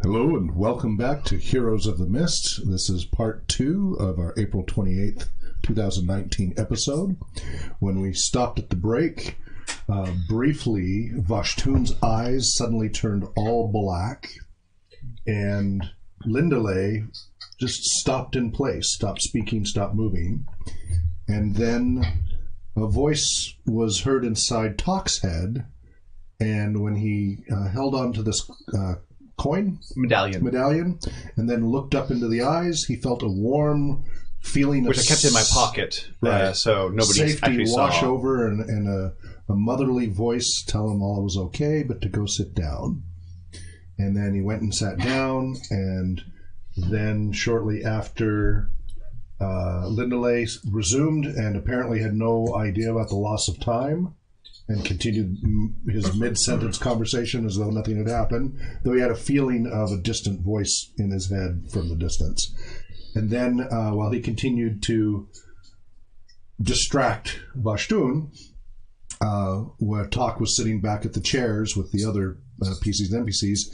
Hello and welcome back to Heroes of the Mist. This is part 2 of our April 28th, 2019 episode. When we stopped at the break, briefly, Vashtun's eyes suddenly turned all black, and Lindale just stopped in place, stopped speaking, stopped moving, and then a voice was heard inside Talk's head, and when he held on to this medallion, and then looked up into the eyes, he felt a warm feeling which I kept in my pocket, right. So nobody safety actually wash saw. over, and a motherly voice tell him all was okay, but to go sit down. And then he went and sat down, and then shortly after, Lindale resumed and apparently had no idea about the loss of time, and continued his mid-sentence conversation as though nothing had happened, though he had a feeling of a distant voice in his head from the distance. And then, while he continued to distract Vashtun, where Talk was sitting back at the chairs with the other PCs and NPCs,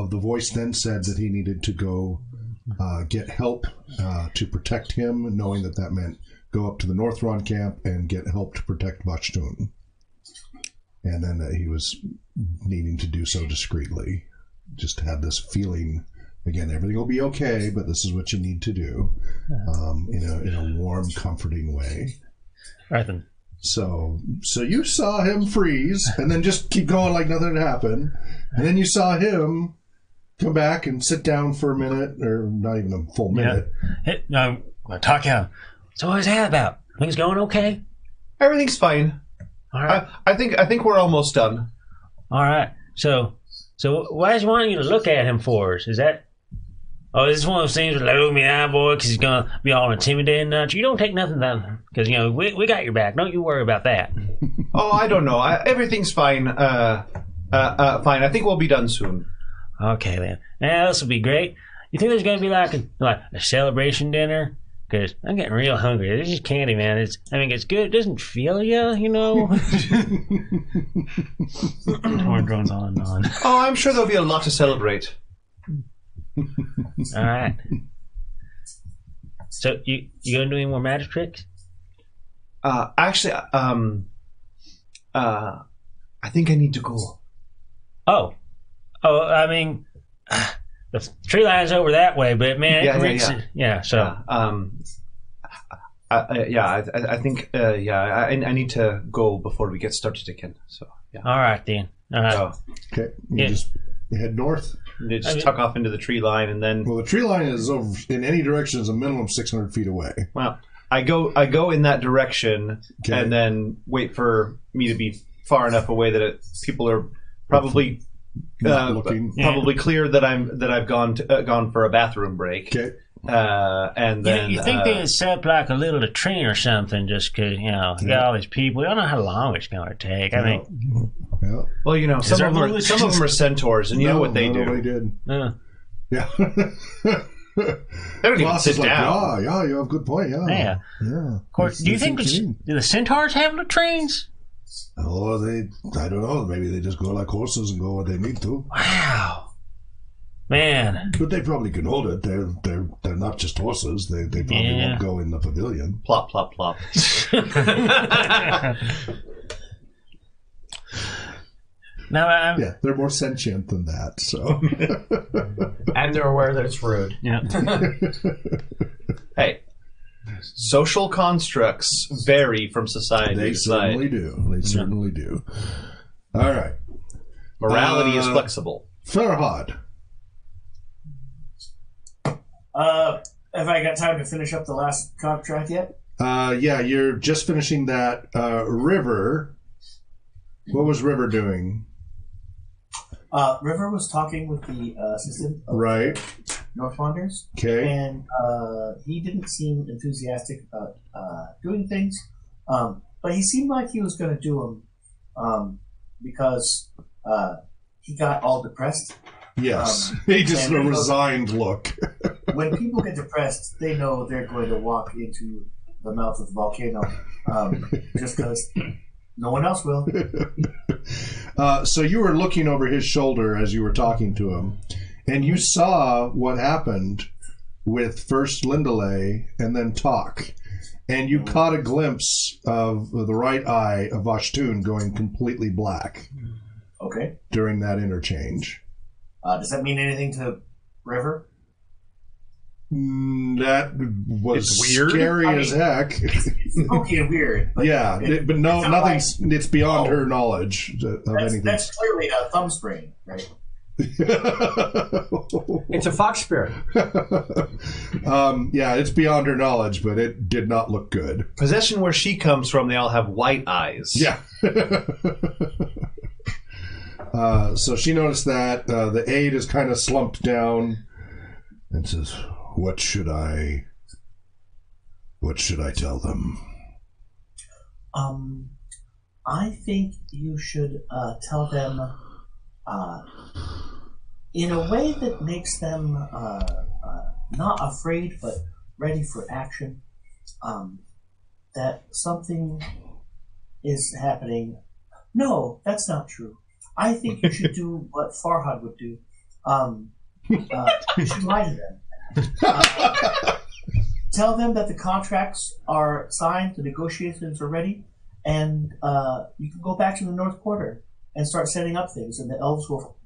the voice then said that he needed to go get help to protect him, knowing that that meant go up to the Northron camp and get help to protect Vashtun. And then he was needing to do so discreetly. Just had this feeling, again, everything will be okay, but this is what you need to do, in a warm, comforting way. Right then. So you saw him freeze and then just keep going like nothing had happened. And then you saw him come back and sit down for a minute, or not even a full minute. Hey, talk out. So what's that about? Things going okay? Everything's fine. All right. I think we're almost done. All right. So why is he wanting you to look at him for us? Is that... Oh, is this one of those things where, look me eye, boy, because he's going to be all intimidating? You don't take nothing down, because, we got your back. Don't you worry about that. Oh, I don't know. Everything's fine. Fine. I think we'll be done soon. Okay, then. Yeah, this will be great. You think there's going to be like a celebration dinner? Because I'm getting real hungry. This is candy, man. It's good. It doesn't feel you. Horn drones on and on. Oh, I'm sure there'll be a lot to celebrate. All right. So you gonna do any more magic tricks? Actually, I think I need to go. Oh, I mean, the tree line's over that way, but man, yeah. So, I think I need to go before we get started again. So, yeah. All right then. All right. So, Okay, you just head north. You just tuck off into the tree line, and then. Well, the tree line is over in any direction is a minimum of 600 feet away. Well, I go in that direction, okay, and then wait for me to be far enough away that people are probably probably clear that I've gone for a bathroom break. Okay. And then you think they'd set up like a little latrine or something, just because you got all these people. You don't know how long it's going to take. I mean, well, some of them are centaurs, and you know what they do. Nobody did. Yeah. They don't even sit down. Yeah, you have a good point. Yeah. Of course, do you think do the centaurs have latrines? Oh, I don't know. Maybe they just go like horses and go where they need to. Wow. Man. But they probably can hold it. They're not just horses. They probably won't go in the pavilion. Plop, plop, plop. No, they're more sentient than that. So, and they're aware that it's rude. Yeah. Hey, social constructs vary from society they to society. Certainly do. All right. Morality is flexible. Farhad. Have I got time to finish up the last contract yet? Yeah, you're just finishing that. River. What was River doing? River was talking with the assistant of Right. Northwanders. Okay. And he didn't seem enthusiastic about doing things. But he seemed like he was going to do them because he got all depressed. Yes. He just had a resigned look. When people get depressed, they know they're going to walk into the mouth of the volcano just because no one else will. So you were looking over his shoulder as you were talking to him, And you saw what happened with first Lindalay and then Talk. And you caught a glimpse of the right eye of Vashtun going completely black. Okay. During that interchange. Does that mean anything to River? That was weird. Scary as heck. It's spooky and weird. But but no, nothing's. It's beyond her knowledge of anything. That's clearly a thumb sprain, right? It's a fox spirit. It's beyond her knowledge, but it did not look good. Possession where she comes from, they all have white eyes. Yeah. So she noticed that the aide is kind of slumped down and says, What should I tell them? I think you should tell them in a way that makes them not afraid but ready for action, that something is happening. No, that's not true. I think you should do what Farhad would do. You should lie to them. Tell them that the contracts are signed, the negotiations are ready, and you can go back to the North Quarter and start setting up things, and the elves will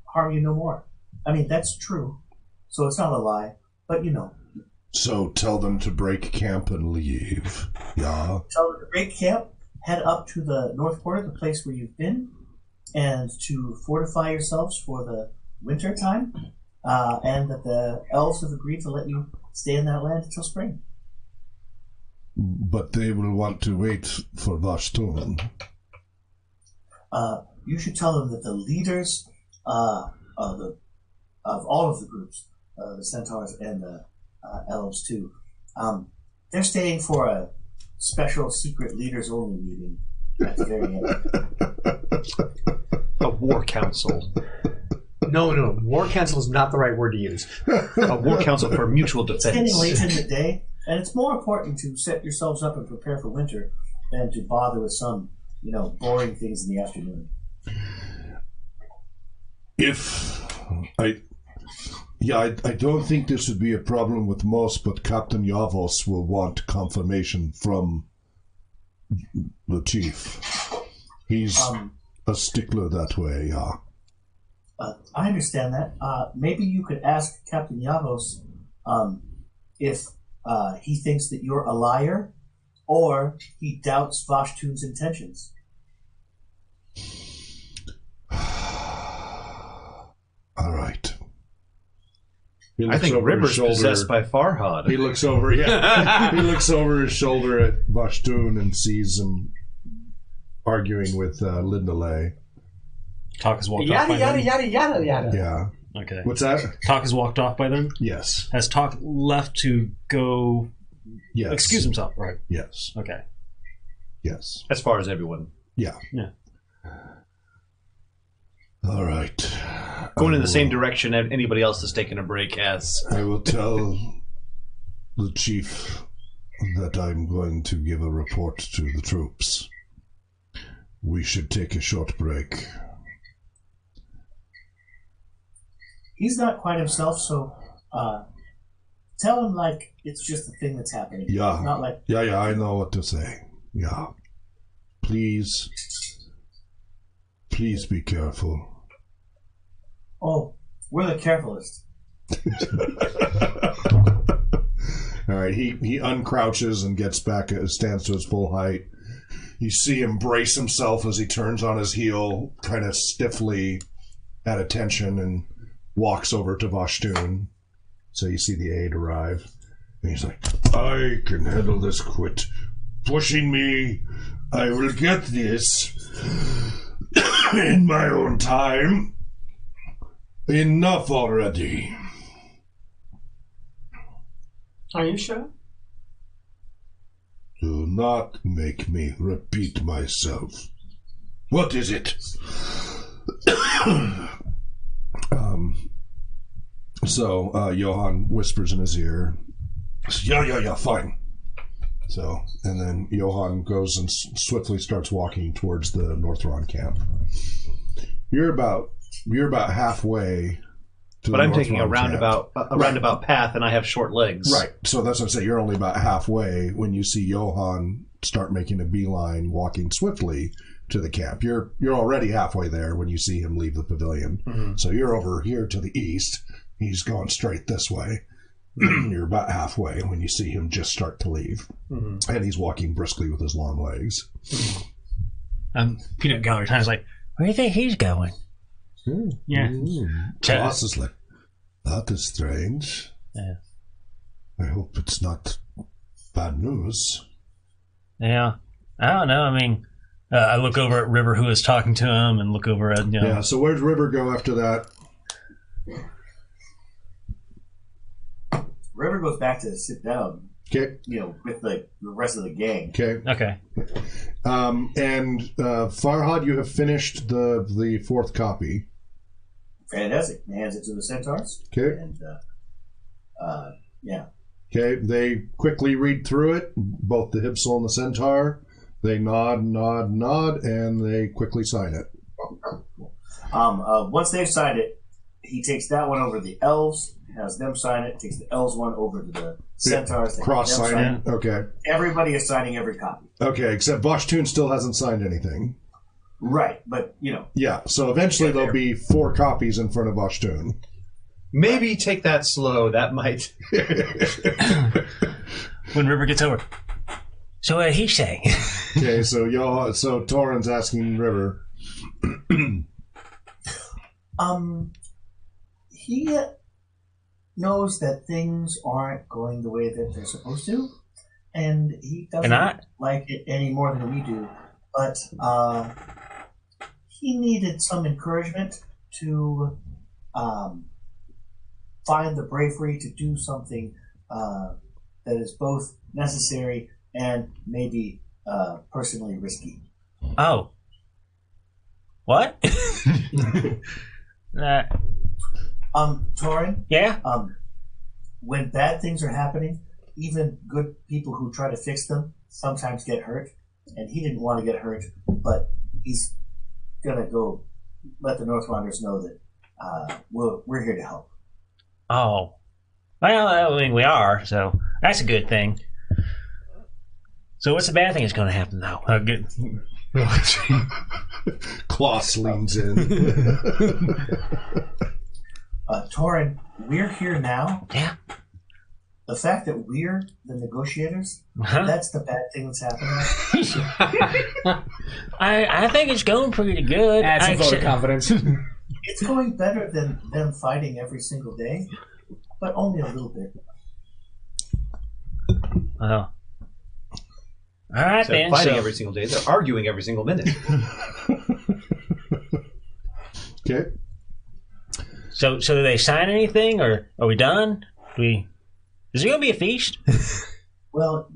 harm you no more. I mean, that's true. So it's not a lie, but you know. So tell them to break camp and leave. Yeah. Tell them to break camp, head up to the North Quarter, the place where you've been, and to fortify yourselves for the winter time, and that the elves have agreed to let you stay in that land until spring. But they will want to wait for Vashtun. You should tell them that the leaders of all of the groups, the centaurs and the elves too, they're staying for a special secret leaders only meeting at the very end. A war council. No. War council is not the right word to use. A war council for mutual defense. It's getting late in the day, and it's more important to set yourselves up and prepare for winter than to bother with some, boring things in the afternoon. I don't think this would be a problem with most, but Captain Yavos will want confirmation from the chief. He's a stickler that way, yeah. I understand that. Maybe you could ask Captain Yavos if he thinks that you're a liar or he doubts Vashtun's intentions. All right. I think River's possessed by Farhad. He looks over, he looks over his shoulder at Vashtun and sees him arguing with Lindalay. Talk has walked off by then? Yada. Yeah. Okay. What's that? Talk has walked off by then? Yes. Has Talk left to go excuse himself, right? Yes. Okay. Yes. As far as everyone. Yeah. All right. Going in the same direction anybody else has taken a break has. I will tell the chief that I'm going to give a report to the troops. We should take a short break. He's not quite himself, so tell him like it's just a thing that's happening. Yeah. Not like Yeah, I know what to say. Yeah. Please be careful. Oh, we're the carefulest. All right, he uncrouches and gets back, stands to his full height. You see him brace himself as he turns on his heel, kind of stiffly at attention, and walks over to Vashtun. So you see the aide arrive. And he's like, I can handle this. Quit pushing me. I will get this in my own time. Enough already. Are you sure? Do not make me repeat myself. What is it? So Johann whispers in his ear, yeah, fine. So, and then Johann goes and swiftly starts walking towards the Northron camp. You're about halfway But I'm taking a roundabout path, and I have short legs. Right. So that's what I'm saying. You're only about halfway when you see Johann start making a beeline, walking swiftly to the camp. You're already halfway there when you see him leave the pavilion. Mm-hmm. So you're over here to the east. He's going straight this way. You're about halfway when you see him just start to leave. Mm-hmm. And he's walking briskly with his long legs. Peanut Gallery Time's like, where do you think he's going? Yeah. Ross is like, that is strange. Yeah. I hope it's not bad news. Yeah. I don't know. I mean, I look over at River, who is talking to him, and look over at, Yeah, so where'd River go after that? River goes back to sit down. Okay. With the rest of the gang. Okay. And Farhad, you have finished the fourth copy. Fantastic. He hands it to the centaurs. Okay. And yeah. Okay. They quickly read through it, both the Hipsel and the centaur. They nod, and they quickly sign it. Once they've signed it, he takes that one over to the elves, has them sign it, takes the elves one over to the centaurs. Cross sign it. Okay. Everybody is signing every copy. Okay, except Vashtun still hasn't signed anything. Right, but Yeah, so eventually there'll be 4 copies in front of Vashtun. Maybe take that slow. That might. When River gets over. So what did he say? Okay, so Torin's asking River. He knows that things aren't going the way that they're supposed to, and he doesn't like it any more than we do. But he needed some encouragement to find the bravery to do something that is both necessary and maybe personally risky. Oh. What? Torin? Yeah? When bad things are happening, even good people who try to fix them sometimes get hurt. And he didn't want to get hurt, but he's going to go let the Northwinders know that we're here to help. Oh. Well, I mean, we are, so that's a good thing. So what's the bad thing that's going to happen, though? Good. Klaus leans in. Torin, we're here now. Yeah. The fact that we're the negotiators, that's the bad thing that's happening. I think it's going pretty good. Add some vote of confidence. It's going better than them fighting every single day, but only a little bit. Oh. All right, then. Fighting every single day. They're arguing every single minute. Okay. So do they sign anything, or are we done? Is there going to be a feast? Well,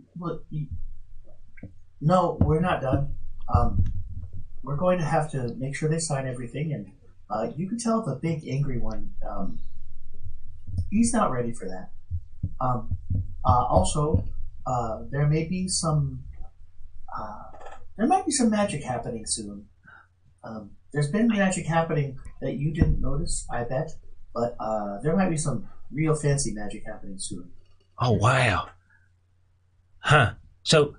no, we're not done. We're going to have to make sure they sign everything, and you can tell the big angry one, he's not ready for that. Also, there may be some magic happening soon. There's been magic happening that you didn't notice, I bet, but there might be some real fancy magic happening soon. Oh, wow. Huh. So,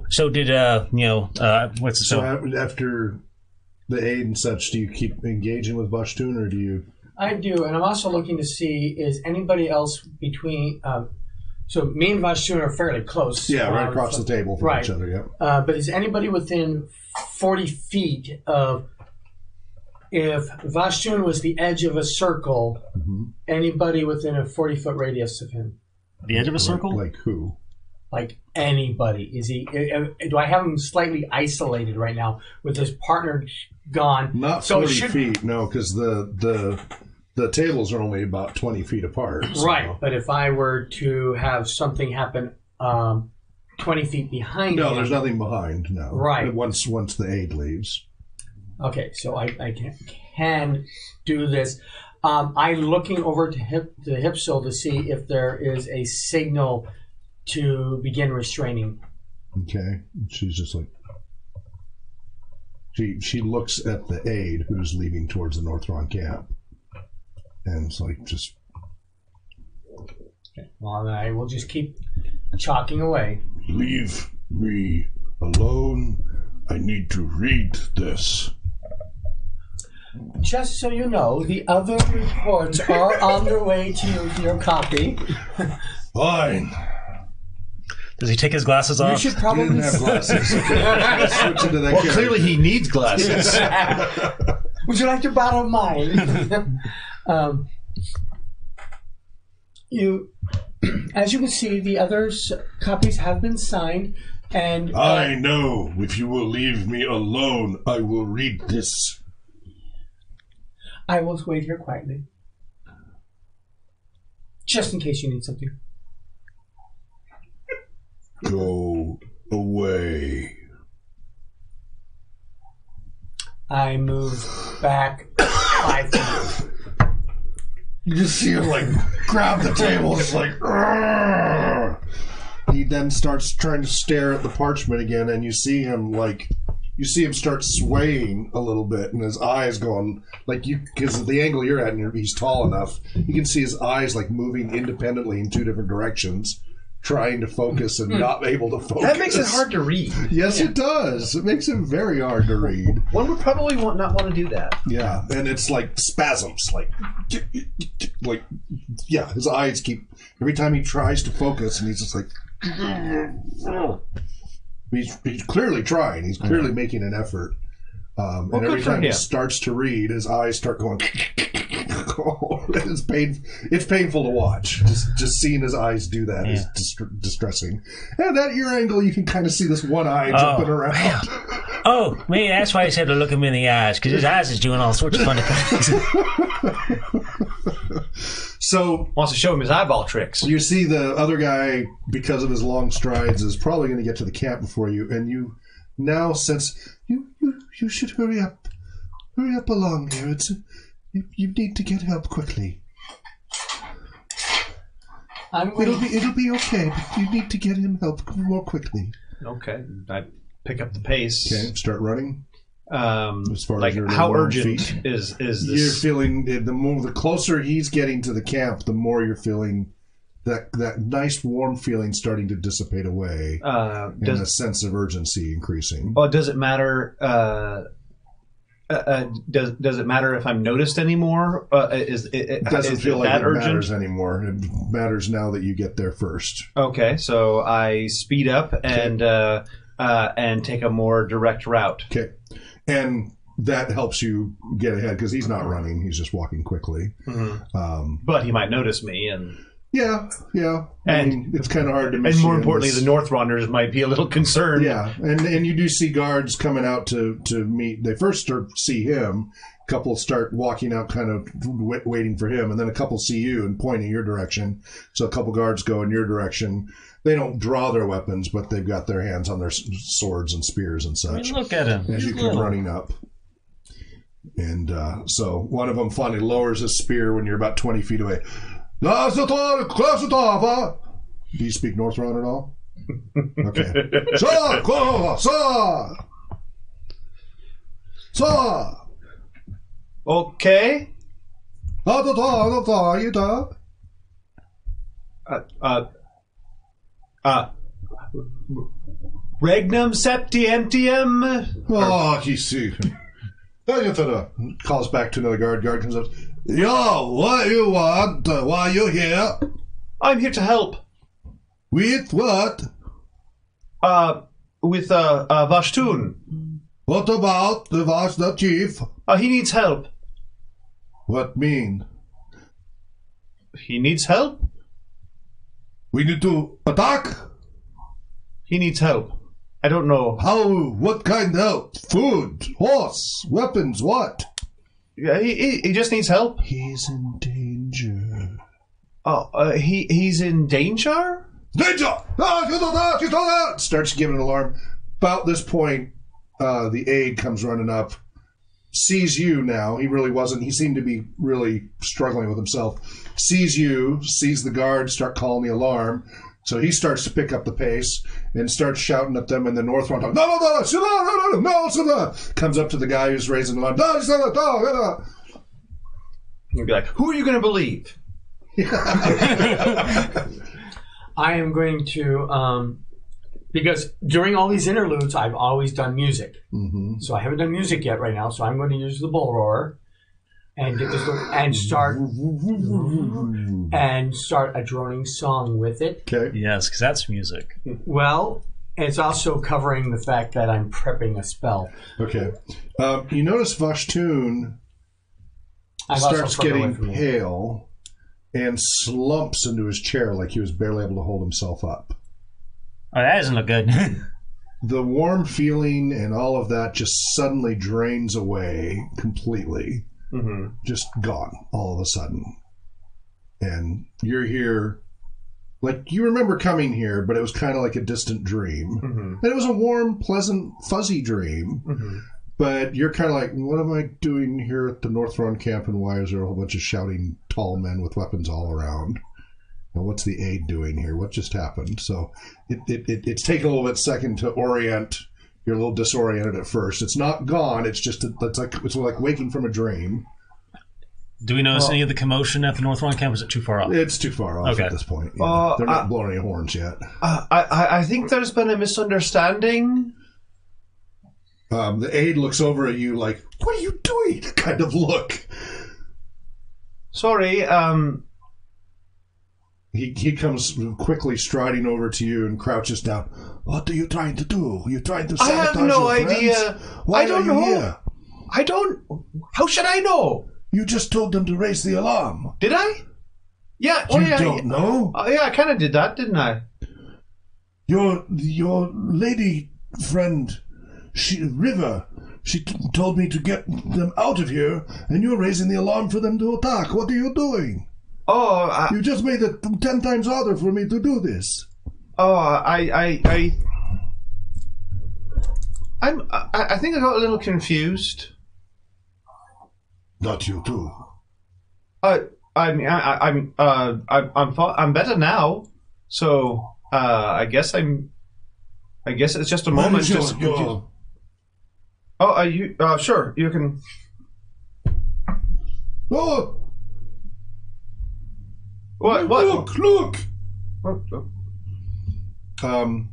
so did, what's the... So after the aid and such, do you keep engaging with Vashtun, or do you... I do, and I'm also looking to see, is anybody else between... so me and Vashtun are fairly close. Yeah, right across the table from each other, yeah. But is anybody within 40 feet of... If Vashtun was the edge of a circle, anybody within a 40-foot radius of him? The edge of a circle? Like who? Like anybody. Is he? Do I have him slightly isolated right now with his partner gone? Not 40 feet, no, because the tables are only about 20 feet apart. So. Right, but if I were to have something happen 20 feet behind him... No, there's nothing behind, no. Right. Once the aid leaves. Okay, so I can do this. I'm looking over to the Hipsel to see if there is a signal to begin restraining. Okay. She's just like... She looks at the aide who's leaving towards the Northron camp. And it's like just... Well, then I will just keep chalking away. Leave me alone. I need to read this. Just so you know, the other reports are on their way to your copy. Fine. Does he take his glasses You off? should He probably didn't have glasses. Okay. Switch into that Well, character. clearly he needs glasses. Would you like to borrow mine? As you can see, the others' copies have been signed, and I know. If you will leave me alone, I will read this. I will wait here quietly, just in case you need something. Go away. I move back 5 feet. You just see him like grab the table. It's like. "Argh." He then starts trying to stare at the parchment again, and you see him start swaying a little bit, and his eyes going like because of the angle you're at, and he's tall enough, you can see his eyes like moving independently in 2 different directions, trying to focus and not able to focus. That makes it hard to read. Yes, it does. It makes it very hard to read. One would probably not want to do that. Yeah, and it's like spasms, like yeah. His eyes keep every time he tries to focus, and he's just like. He's clearly trying. He's clearly making an effort. And every time he starts to read, his eyes start going. It's painful to watch. Just seeing his eyes do that is distressing. And at your angle, you can kind of see this one eye jumping around. Man. Oh, man, that's why he said to look him in the eyes, because his eyes is doing all sorts of funny things. So Wants to show him his eyeball tricks. you see the other guy, because of his long strides, is probably going to get to the camp before you, and you now sense you should hurry up along here. You need to get help quickly. It'll be okay, but you need to get him help more quickly. Okay, I pick up the pace. Okay, start running. As far as like your how little urgent feet. is You're this? feeling the closer he's getting to the camp, the more you're feeling that nice warm feeling starting to dissipate away, and a sense of urgency increasing. Oh, does it matter? Does it matter if I'm noticed anymore? It doesn't feel like that it urgent? matters anymore. It matters now that you get there first. Okay, so I speed up and take a more direct route. Okay, and that helps you get ahead because he's not running; he's just walking quickly. Mm-hmm. But he might notice me, and yeah. I mean, it's kind of hard to miss. And more you in importantly, this. the North Runners might be a little concerned. Yeah, and you do see guards coming out to meet. They first see him. A couple start walking out, kind of waiting for him, and then a couple see you and point in your direction. So a couple guards go in your direction. They don't draw their weapons, but they've got their hands on their swords and spears and I mean, such. look at him. As you come running up. And so one of them finally lowers his spear when you're about 20 feet away. Do you speak North Run at all? Okay. Okay. Regnum septientium. Oh, you see. Calls back to another guard. Guard comes up. Yo, what you want? Why you here? I'm here to help. With what? With Vashtun. What about the Vashta chief? He needs help. What mean? He needs help? We need to attack? He needs help. I don't know. How? What kind of help? Food? Horse? Weapons? What? Yeah, he just needs help. He's in danger. Oh, he's in danger? Danger! Starts giving an alarm. About this point, the aide comes running up, sees you now. He really wasn't. He seemed to be really struggling with himself. Sees you, sees the guards start calling the alarm. So he starts to pick up the pace and starts shouting at them in the North Front. No. Comes up to the guy who's raising the alarm. You'd be like, who are you going to believe? I am going to, because during all these interludes, I've always done music. Mm-hmm. So I haven't done music yet right now, so I'm going to use the bull roar and get this and start a droning song with it. Okay. Yes, because that's music. Well, it's also covering the fact that I'm prepping a spell. Okay. You notice Vashtun starts getting pale and slumps into his chair like he was barely able to hold himself up. Oh, that doesn't look good. The warm feeling and all of that just suddenly drains away completely. Mm-hmm. Just gone all of a sudden. And you're here, like you remember coming here, but it was kind of like a distant dream. Mm-hmm. And it was a warm, pleasant, fuzzy dream. Mm-hmm. But you're kind of like, what am I doing here at the North Run camp, and why is there a whole bunch of shouting tall men with weapons all around? And what's the aide doing here? What just happened? So it's taken a little bit second to orient. You're a little disoriented at first. It's not gone. It's just it's like waking from a dream. Do we notice any of the commotion at the North Run camp? Is it too far off? It's too far off at this point. Yeah. They're not blowing any horns yet. I think there's been a misunderstanding. The aide looks over at you like, what are you doing? Kind of look. Sorry, He comes quickly striding over to you and crouches down. What are you trying to do? Are you trying to sabotage I have no your friends? idea. Why I don't are you know. here? I don't... How should I know? You just told them to raise the alarm. Did I? Yeah. You don't know? Yeah, I kind of did that, didn't I? Your lady friend, River, she told me to get them out of here, and you're raising the alarm for them to attack. What are you doing? Oh, You just made it 10 times harder for me to do this. I think I got a little confused. Not you too. I'm better now. So, I guess it's just a moment. Just confused. Sure, you can. Oh! What? Look! Oh.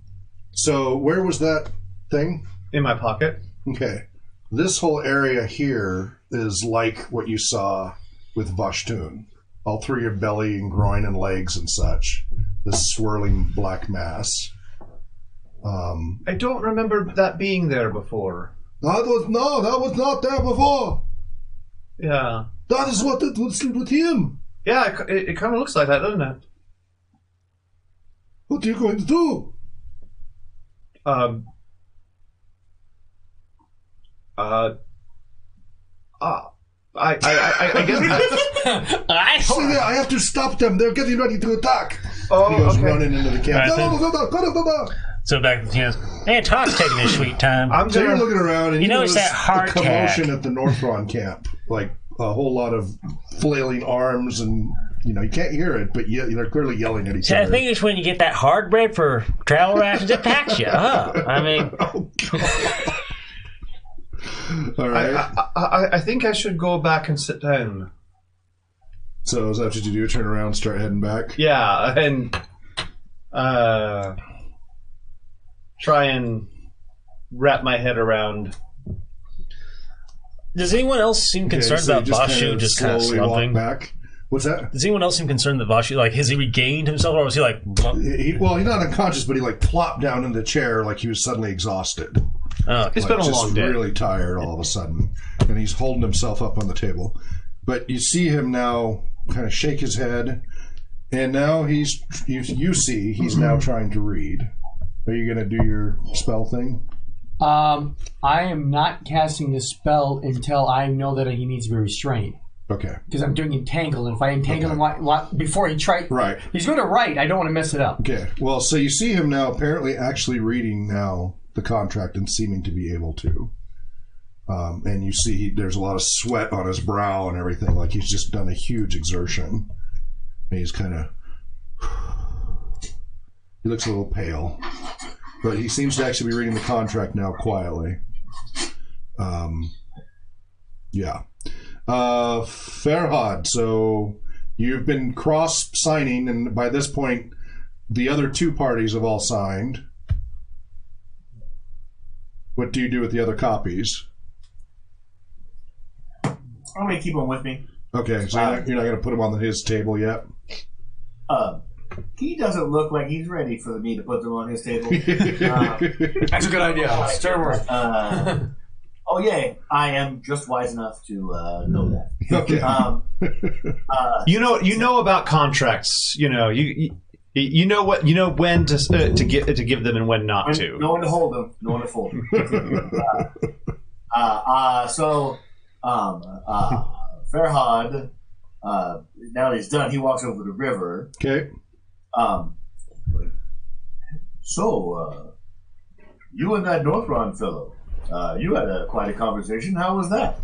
So where was that thing? In my pocket. Okay. This whole area here is like what you saw with Vashtun. All through your belly and groin and legs and such. This swirling black mass. I don't remember that being there before. That was not there before. Yeah. That is what it was with him. Yeah, it kind of looks like that, doesn't it? What are you going to do? I guess. I have to stop them. They're getting ready to attack. Oh, he goes okay. running into the camp. So back to the and Todd's taking his sweet time. So you're looking around, and you notice that hard commotion at the North Ron camp, like a whole lot of flailing arms, and you can't hear it, but they're clearly yelling at each other. I think it's when you get that hard bread for travel rations, it packs you up. I mean, oh, God. All right. I think I should go back and sit down. So is that what you do? Turn around, start heading back? Yeah, and try and wrap my head around. Does anyone else seem concerned about Vashu just kind of slumping? Back? What's that? Does anyone else seem concerned that Vashu, like, has he regained himself, or was he like... He's not unconscious, but he like plopped down in the chair like he was suddenly exhausted. Oh, it's been a long day. Really tired all of a sudden, and he's holding himself up on the table. But you see him now kind of shake his head, and now you see he's now trying to read. Are you going to do your spell thing? I am not casting the spell until I know that he needs to be restrained. Okay. Because I'm doing entangle, and if I entangle him before he tries, right, he's going to write. I don't want to mess it up. Okay. Well, so you see him now apparently actually reading now the contract and seeming to be able to. And you see there's a lot of sweat on his brow and everything, like he's just done a huge exertion. And he's kind of... He looks a little pale. But he seems to actually be reading the contract now quietly. Yeah. Farhad, so you've been cross-signing, and by this point, the other two parties have all signed. What do you do with the other copies? I'm going to keep them with me. Okay, so you're not going to put them on his table yet? He doesn't look like he's ready for me to put them on his table. That's a good idea. Start Oh, yeah, I am just wise enough to know that. Okay. You know about contracts. You know when to give them and when not to. No one to hold them. No one to fold them. Farhad, now that he's done, he walks over to the river. Okay. You and that Northron fellow, you had quite a conversation. How was that?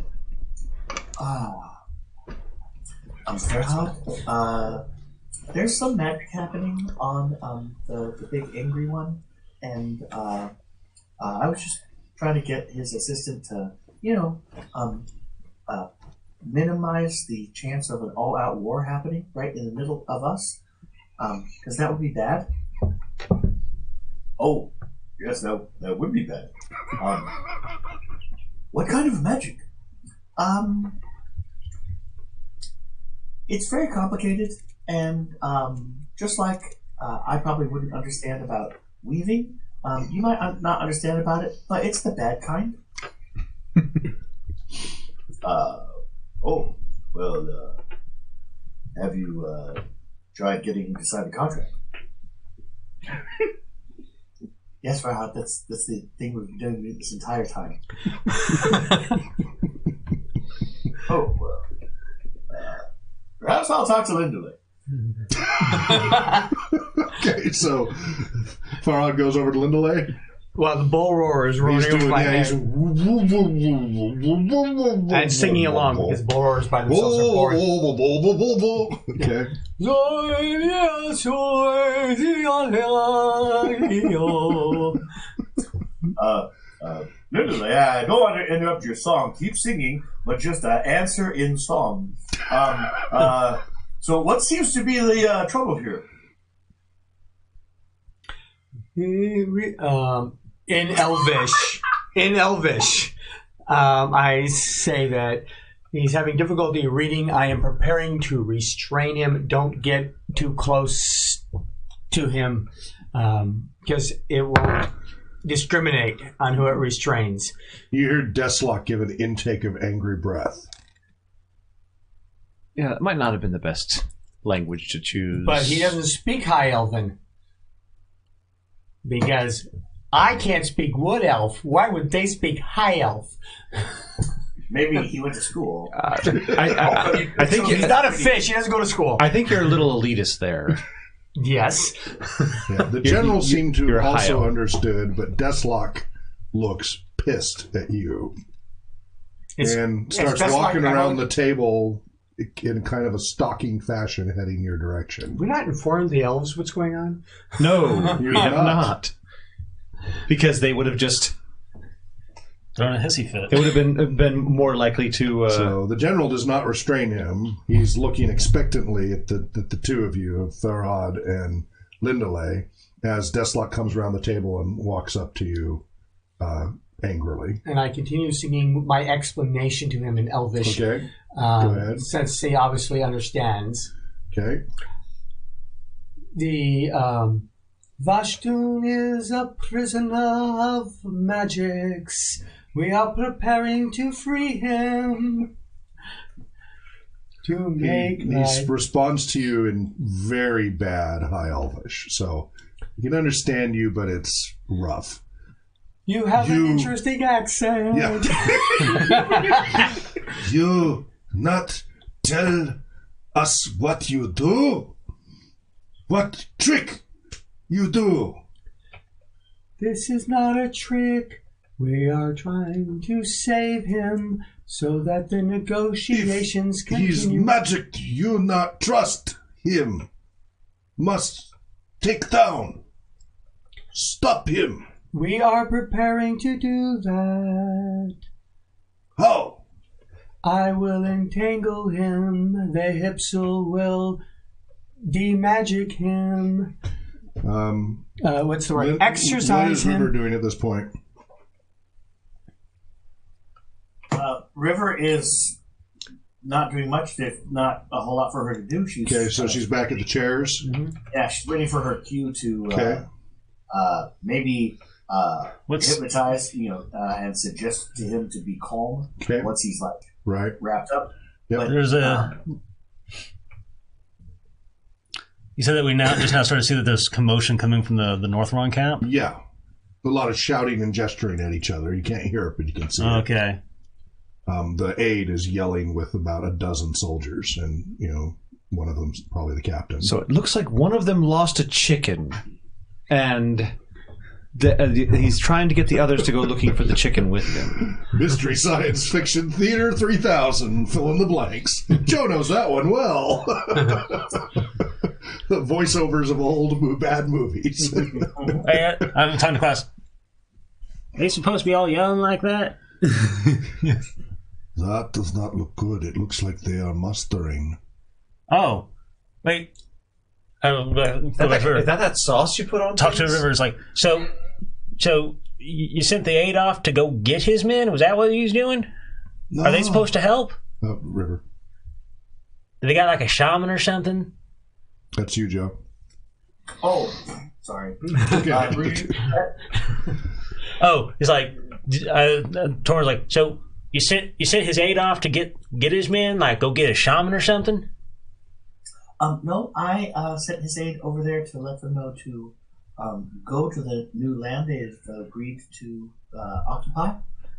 Farhad, there's some magic happening on the big angry one, and I was just trying to get his assistant to, minimize the chance of an all-out war happening right in the middle of us, because that would be bad. Oh, yes, that would be bad. What kind of magic? It's very complicated, and just like I probably wouldn't understand about weaving, you might not understand about it, but it's the bad kind. Have you tried getting him to sign the contract? Yes, Farhad, that's the thing we've been doing this entire time. Perhaps I'll talk to Lindley. Okay, so Farhad goes over to Lindley. Well, the bull roar is running over my head. And singing along because bull roars by themselves are boring. Okay. Lindley, I don't want to interrupt your song. Keep singing, but just answer in song. So what seems to be the trouble here? In Elvish, I say that he's having difficulty reading. I am preparing to restrain him. Don't get too close to him because it won't discriminate on who it restrains. You hear Deslock give an intake of angry breath. Yeah, it might not have been the best language to choose. But he doesn't speak High Elven. Because I can't speak Wood Elf. Why would they speak High Elf? Maybe he went to school. I think he's not a fish. He doesn't go to school. I think you're a little elitist there. Yes. Yeah, the general seemed to have also understood, but Deslock looks pissed at you and starts walking around the table in kind of a stalking fashion heading your direction. We're not informed the elves what's going on? No, we have not. Because they would have just thrown a hissy fit. It would have been more likely to... So the general does not restrain him. He's looking expectantly at the two of you, Farhad and Lindley, as Deslock comes around the table and walks up to you angrily. And I continue singing my explanation to him in Elvish. Okay. Go ahead. Since he obviously understands. Okay. The Vashtun is a prisoner of magics. We are preparing to free him. To make he responds to you in very bad High Elvish. So he can understand you, but it's rough. You have an interesting accent. Yeah. You not tell us what you do? What trick you do? This is not a trick. We are trying to save him so that the negotiations continue. He's magic. You not trust him. Must take down. Stop him. We are preparing to do that. How? I will entangle him. The hipsil will demagic him. What's the word? Exercise him. What is him. River doing at this point? River is not doing much. There's not a whole lot for her to do. She's back at the chairs. Mm-hmm. Yeah, she's waiting for her cue to maybe hypnotize, and suggest to him to be calm once he's wrapped up. Yep. But, There's a. You said that we now started to see that there's commotion coming from the Northrun camp. Yeah, a lot of shouting and gesturing at each other. You can't hear it, but you can see it. Okay. The aide is yelling with about a dozen soldiers, and one of them's probably the captain. So it looks like one of them lost a chicken, and he's trying to get the others to go looking for the chicken with him. Mystery Science Fiction Theater 3000, fill in the blanks. Joe knows that one well. The voiceovers of old bad movies. Hey, I'm talking to class. Are they supposed to be all yelling like that? That does not look good. It looks like they are mustering. Oh, wait. Is that sauce you put on? Talk to the River. It's like, so you sent the aide off to go get his men? Was that what he was doing? No. Are they supposed to help? River. Did they got like a shaman or something? That's you, Joe. Oh, sorry. Oh, it's like Tor's like, so you sent his aide off to get his men, like go get a shaman or something? No, I sent his aide over there to let them know to go to the new land they've agreed to occupy.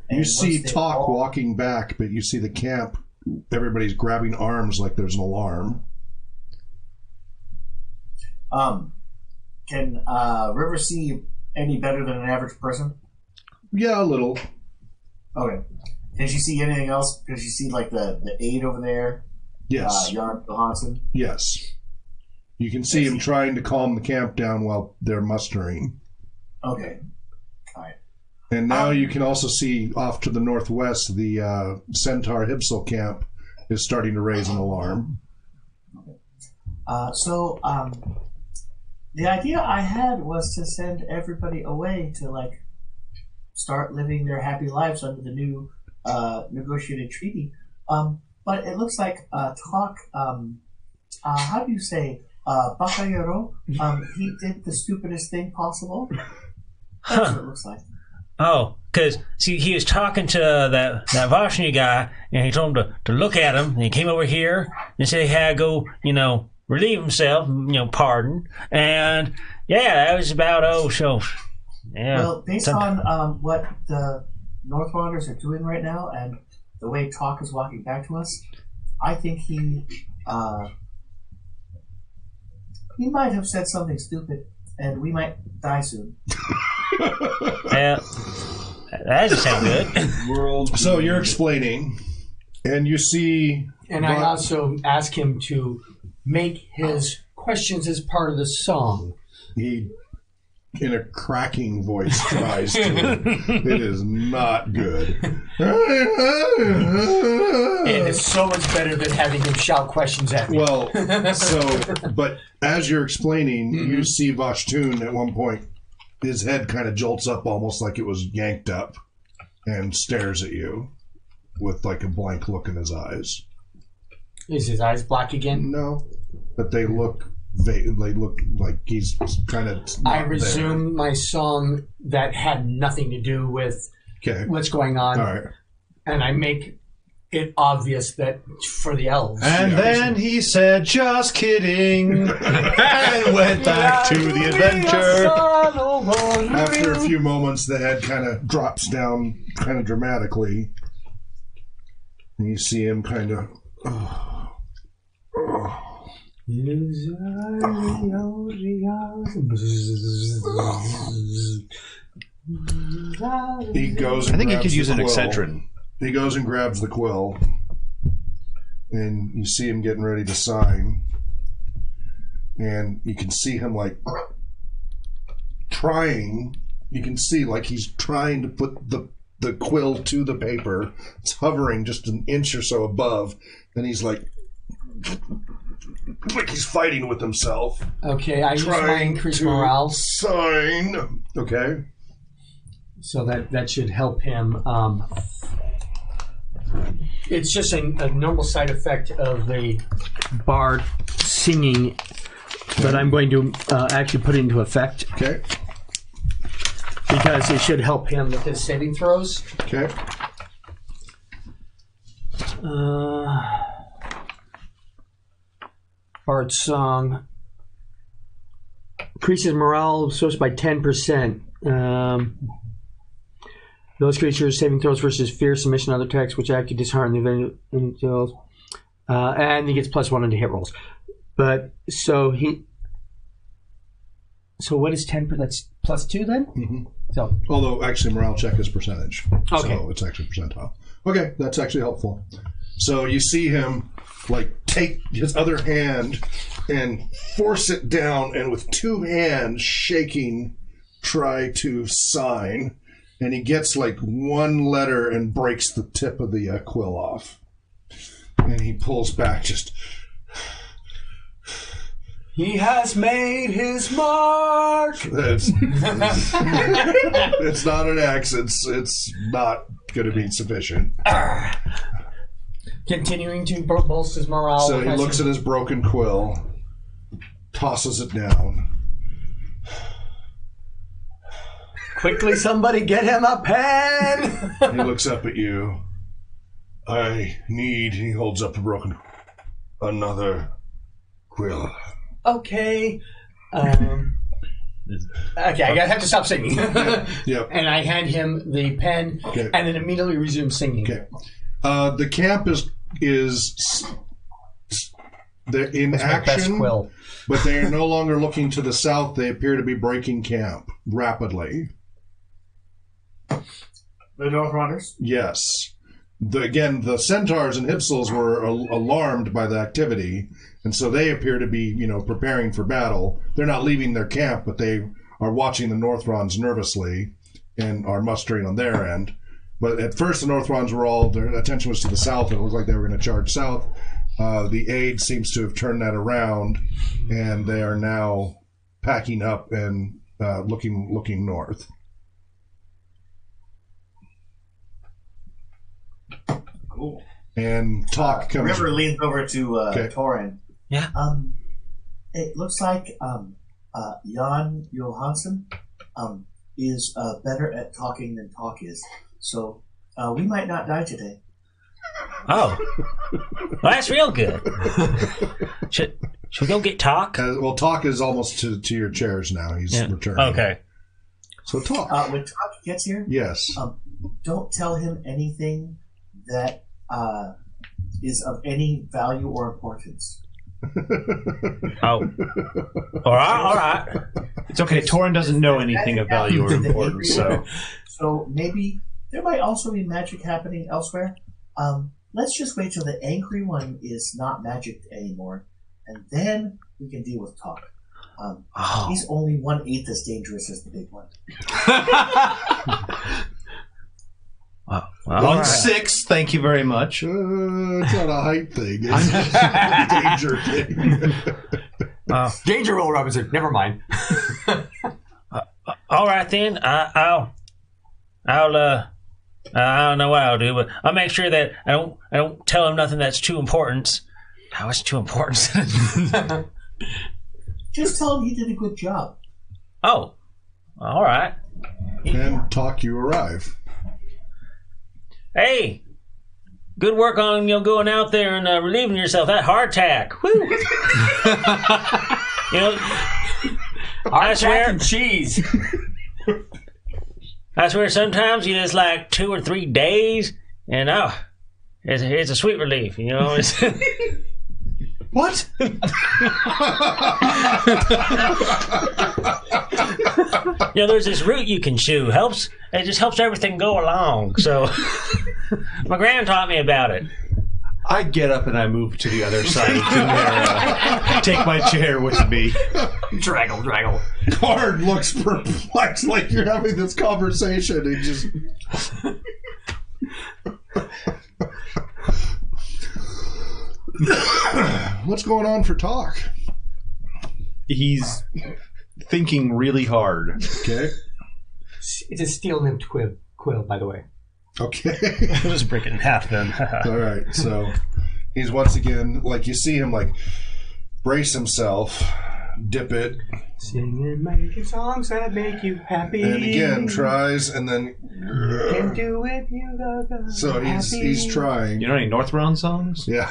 And you see Talk walking back, but you see the camp. Everybody's grabbing arms like there's an alarm. Can River see any better than an average person? Yeah, a little. Okay. Can she see anything else? Can she see like the aide over there? Yes. Jan Johansson? Yes. You can see him trying to calm the camp down while they're mustering. Okay. All right. And now you can also see off to the northwest, the Centaur Hipsil camp is starting to raise an alarm. Okay. The idea I had was to send everybody away to start living their happy lives under the new negotiated treaty. But it looks like Talk, how do you say, Bakayero, he did the stupidest thing possible. That's what it looks like. Oh, because see, he was talking to that Vashni guy, and he told him to look at him, and he came over here and said he had to go, relieve himself, pardon, and yeah, that was about yeah. Well, based on what the Northwanders are doing right now, and the way Talk is walking back to us, I think he might have said something stupid, and we might die soon. Yeah, that doesn't sound good. So you're explaining, and you see... And I also ask him to make his questions as part of the song. He, in a cracking voice, tries to. It is not good. And it's so much better than having him shout questions at me. Well, but as you're explaining, you see Vashtun at one point, his head kind of jolts up almost like it was yanked up and stares at you with like a blank look in his eyes. Is his eyes black again? No, but they look like he's kind of. I resume my song that had nothing to do with what's going on. All right. And I make it obvious that for the elves. And then he said, "Just kidding," and went back to the adventure. After a few moments, the head kind of drops down kind of dramatically. And you see him kind of... He goes and I think he could use an quill. Excedrin. He goes and grabs the quill. And you see him getting ready to sign. And you can see him trying. You can see he's trying to put the the quill to the paper. It's hovering just an inch or so above, and he's like he's fighting with himself. Okay, I use my increased morale. Sign. Okay. So that should help him. It's just a normal side effect of the bard singing, but I'm going to actually put it into effect. Okay. Because it should help him with his saving throws. Okay. Bard song. Increases morale source by 10%. Those creatures saving throws versus fear, submission, other attacks, which actually dishearten the individuals. And he gets +1 into hit rolls. But so what is 10? That's +2 then? Mm-hmm. So, although actually morale check is percentage. Okay. So it's actually percentile. Okay, that's actually helpful. So you see him like take his other hand and force it down, and with two hands shaking, try to sign. And he gets like one letter and breaks the tip of the quill off. And he pulls back just... He has made his mark. It's not an X. It's not going to be sufficient. Continuing to bolster his morale. So he looks at his broken quill, tosses it down. Quickly, somebody get him a pen. He looks up at you. He holds up another quill. Okay. Okay, I have to stop singing. Yep. And I hand him the pen, Okay. and then immediately resume singing. Okay. The camp is they're in That's my best action, quill. but they are no longer looking to the south. They appear to be breaking camp rapidly. The North Runners? Yes. The centaurs and Hypsils were alarmed by the activity, and so they appear to be, preparing for battle. They're not leaving their camp, but they are watching the Northrons nervously and are mustering on their end. But at first, the Northrons their attention was to the south, and it looked like they were going to charge south. The aid seems to have turned that around, and they are now packing up and looking north. Cool. And talk comes. River leans over to Torin. Yeah. It looks like Jan Johansson is better at talking than talk is. So we might not die today. Oh, well, that's real good. Should we go get Talk? Talk is almost to your chairs now. He's returning. Okay. So Talk. When Talk gets here, Yes. Don't tell him anything that is of any value or importance. Oh. All right. It's okay. Torin doesn't know anything of value or importance, So maybe there might also be magic happening elsewhere. Let's just wait till the angry one is not magic anymore, and then we can deal with Talk. He's only 1/8 as dangerous as the big one. Wow. 1/6. Thank you very much. It's not a height thing. It's a danger thing. Danger roll, Robinson. Never mind. All right then. I don't know what I'll do, but I'll make sure that I don't tell him nothing that's too important. How is too important? Just tell him he did a good job. Oh, all right. And Talk, you arrive. Hey, good work on going out there and relieving yourself that hardtack. Woo! I swear, and cheese. I swear, sometimes it's like 2 or 3 days, and it's a sweet relief. It's What? There's this root you can chew. It just helps everything go along. So, my gran taught me about it. I get up and I move to the other side of the take my chair with me. Draggle. Card looks perplexed, like you're having this conversation. And just What's going on for talk? He's thinking really hard. Okay. It's a steel-nipped quill, by the way. Okay. We'll just break it in half then. All right. So he's once again, like, you see him, like, brace himself, dip it. Sing and make songs that make you happy. And again, tries, and then... Can do it, you go. So he's trying. You know any Northrun songs? Yeah.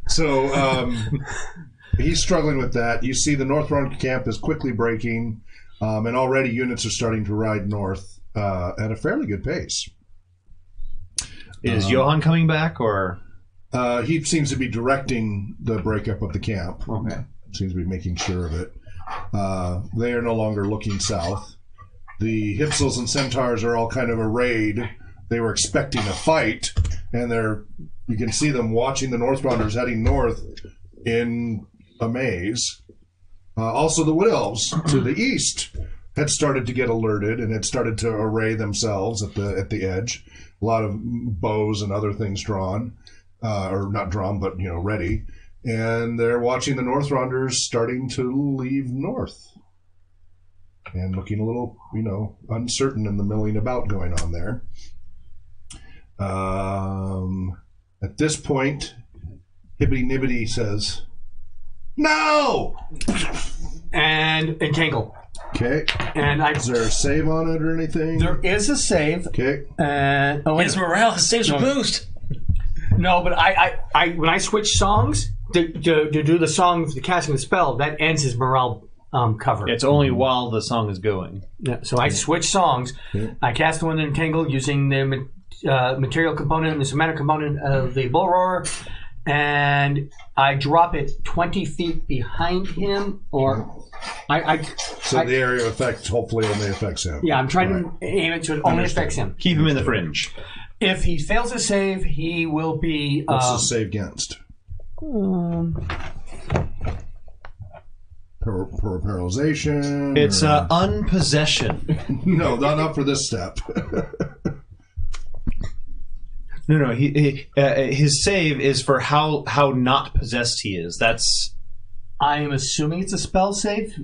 So he's struggling with that. You see the North Run camp is quickly breaking, and already units are starting to ride north at a fairly good pace. Is Johan coming back, or...? He seems to be directing the breakup of the camp. Okay. Seems to be making sure of it. They are no longer looking south. The Hipsels and Centaurs are all kind of arrayed. They were expecting a fight, and you can see them watching the Northbounders heading north in a maze. Also, the Wood Elves to the east had started to get alerted and had started to array themselves at the edge. A lot of bows and other things drawn, or not drawn, but ready. And they're watching the Northrunders starting to leave north and looking a little, uncertain in the milling about going on there. At this point, Hibbity Nibbity says, "No!" And entangle. Okay. And Is there a save on it or anything? There is a save. Okay. His morale saves a boost. No, but I when I switch songs to do the song for the casting the spell, that ends his morale cover. It's only while the song is going. Yeah, so I switch songs. Yeah. I cast the one in Entangle using the material component and the somatic component of the bull roarer, and I drop it 20 feet behind him, or So the area of effect hopefully only affects him. Yeah, I'm trying to aim it so it only affects him. Keep him in the fringe. If he fails to save, he will be... What's the save against? Paralyzation? It's unpossession. No, not for this step. No. His save is for how not possessed he is. That's... I am assuming it's a spell save.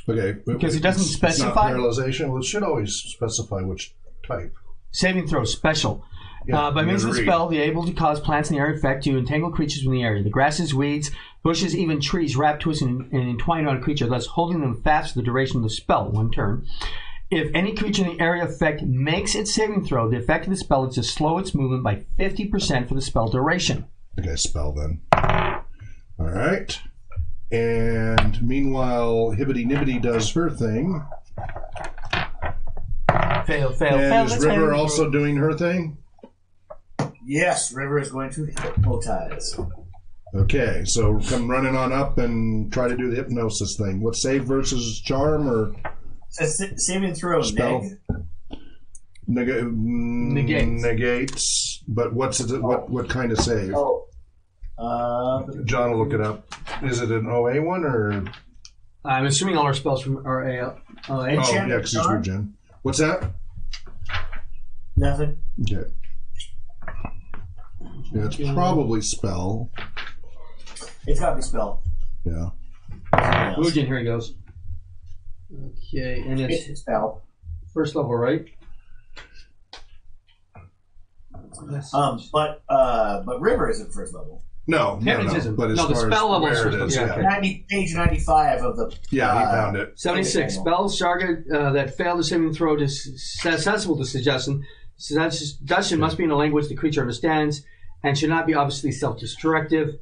Okay. Because it doesn't specify. It's not paralyzation. Well, it should always specify which type. Saving throw, special. Yeah, by means of the read. spell, they're able to cause plants in the area effect to entangle creatures in the area. The grasses, weeds, bushes, even trees wrap, twist, and entwine around a creature, thus holding them fast for the duration of the spell, 1 turn. If any creature in the area effect makes its saving throw, the effect of the spell is to slow its movement by 50% for the spell duration. Okay, spell then. All right. And meanwhile, Hibbity Nibbity does her thing. Fail. And is River also doing her thing? Yes, River is going to hypnotize. Okay, so come running on up and try to do the hypnosis thing. What, save versus charm or Saving throw spell? Negates. But what's it? What kind of save? John will look it up. Is it an OA one or? I'm assuming all our spells from are A. Oh yeah, because it's regen. What's that? Nothing. Okay. Yeah, it's probably spell. It's got to be spell. Yeah. Regen, here he goes. Okay, and It's it's spell. first level, right? But River isn't first level. No. Isn't. But as No, the far spell as level is where it first is, level, yeah. yeah. Page 95 of the. Yeah, he found it. 76. Spells target that fail to saving throw is accessible to suggestion. Suggestion must be in a language the creature understands and should not be obviously self-destructive.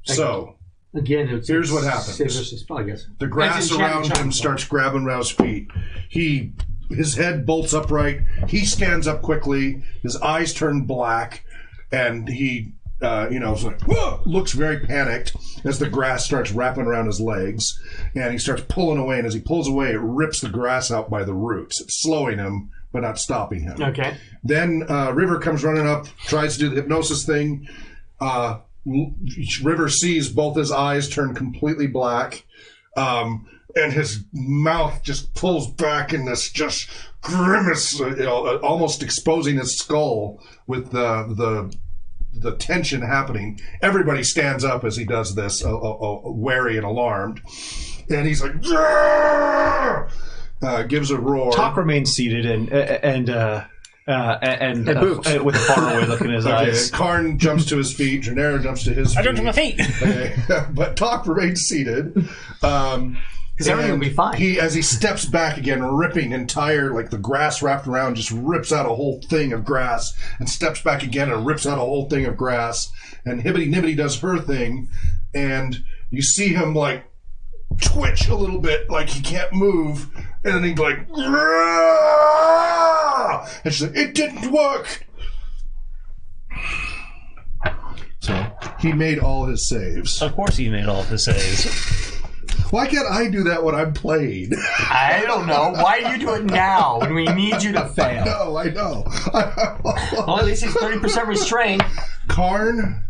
So, again, here's what happens. Save versus spell, I guess. the grass around him starts grabbing around his feet. His head bolts upright. He stands up quickly. His eyes turn black, and he, is like, whoa! Looks very panicked as the grass starts wrapping around his legs, and he starts pulling away. And as he pulls away, it rips the grass out by the roots. It's slowing him, but not stopping him. Okay. Then River comes running up, tries to do the hypnosis thing. River sees both his eyes turn completely black, and his mouth just pulls back in this just grimace, almost exposing his skull with the tension happening. Everybody stands up as he does this, wary and alarmed, and he's like, gives a roar. Talk remains seated and with a faraway look in his eyes. Karn jumps to his feet. Gennaro jumps to his feet. I jumped to my feet. Okay. But Talk remains seated. Because everything will be fine. As he steps back again, ripping entire, like the grass wrapped around, just rips out a whole thing of grass, and steps back again and rips out a whole thing of grass. And Hibbity Nibbity does her thing, and you see him like twitch a little bit, like he can't move, and then he's like, Rah! And she's like, it didn't work. So he made all his saves. Of course he made all of his saves. Why can't I do that when I'm playing? I don't know. Why do you do it now when we need you to fail? I know. Well, at least he's 30% restrained. Karn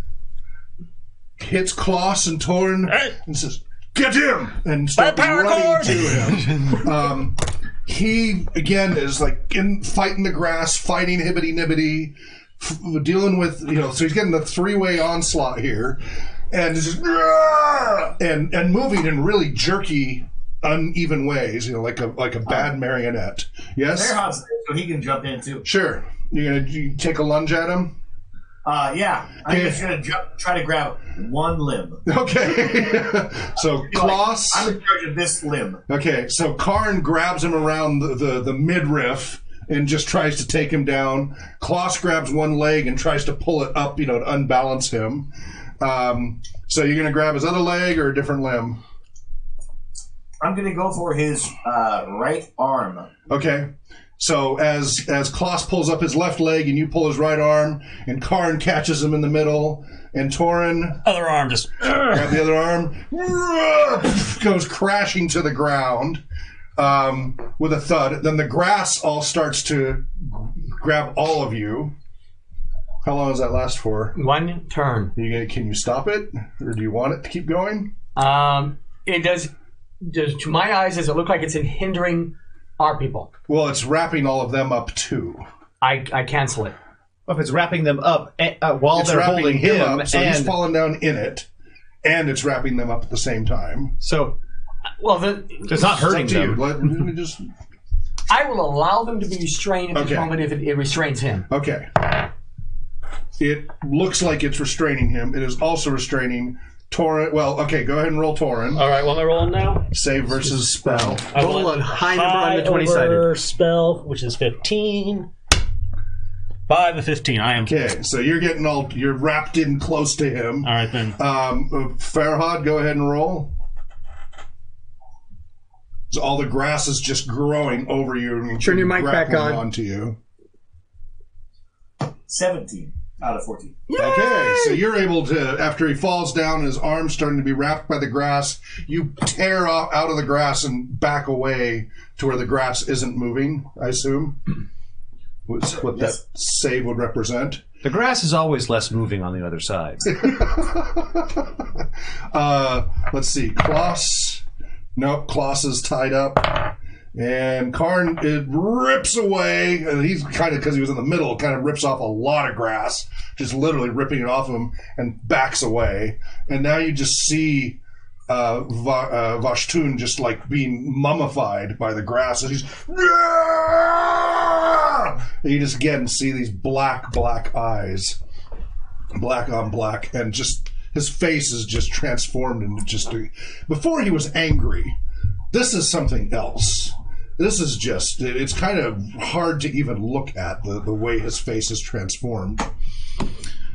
hits Klaus and Torn and says, get him! And starts running to him. He, again, is like fighting the grass, fighting Hibbity Nibbity, dealing with, so he's getting a three-way onslaught here. And just and moving in really jerky, uneven ways, like a bad marionette. Yes. Fairhouse, so he can jump in too. Sure. You take a lunge at him. Yeah. I'm just gonna try to grab one limb. Okay. So Klaus. I'm in charge of this limb. Okay. So Karn grabs him around the midriff and just tries to take him down. Klaus grabs one leg and tries to pull it up, to unbalance him. So you're going to grab his other leg or a different limb? I'm going to go for his right arm. Okay. So as Klaus pulls up his left leg and you pull his right arm, and Karn catches him in the middle, and Torin... Other arm just... Grab the other arm. Goes crashing to the ground with a thud. Then the grass all starts to grab all of you. How long does that last for? One turn. Can you stop it, or do you want it to keep going? It does. To my eyes, does it look like it's hindering our people? Well, it's wrapping all of them up too. I cancel it. Well, if it's wrapping them up while they're holding him, up, so he's falling down in it, and it's wrapping them up at the same time. So, it's not hurting them. Let me just. I will allow them to be restrained at this moment if it restrains him. Okay. It looks like it's restraining him. It is also restraining Torin. Well, okay, go ahead and roll Torin. All right, what am I rolling now? Save versus spell. Roll a high number on the 20-sided. Spell, which is 15. 5 and 15. I am. Okay, so you're wrapped in close to him. All right, then. Farhad, go ahead and roll. So all the grass is just growing over you. And turn your mic back on. Onto you. 17 out of 14. Yay! Okay, so you're able to, after he falls down and his arm's starting to be wrapped by the grass, you tear off out of the grass and back away to where the grass isn't moving, I assume. What's what that save would represent. The grass is always less moving on the other side. Let's see. Klaus. Nope, Klaus is tied up. And Karn, it rips away, and he's kind of, because he was in the middle, kind of rips off a lot of grass, just literally ripping it off him, and backs away. And now you just see Vashtun just like being mummified by the grass. And he's... And you just again see these black eyes. Black on black. And just his face is just transformed into just... Before he was angry. This is something else. This is just, it's kind of hard to even look at the way his face is transformed.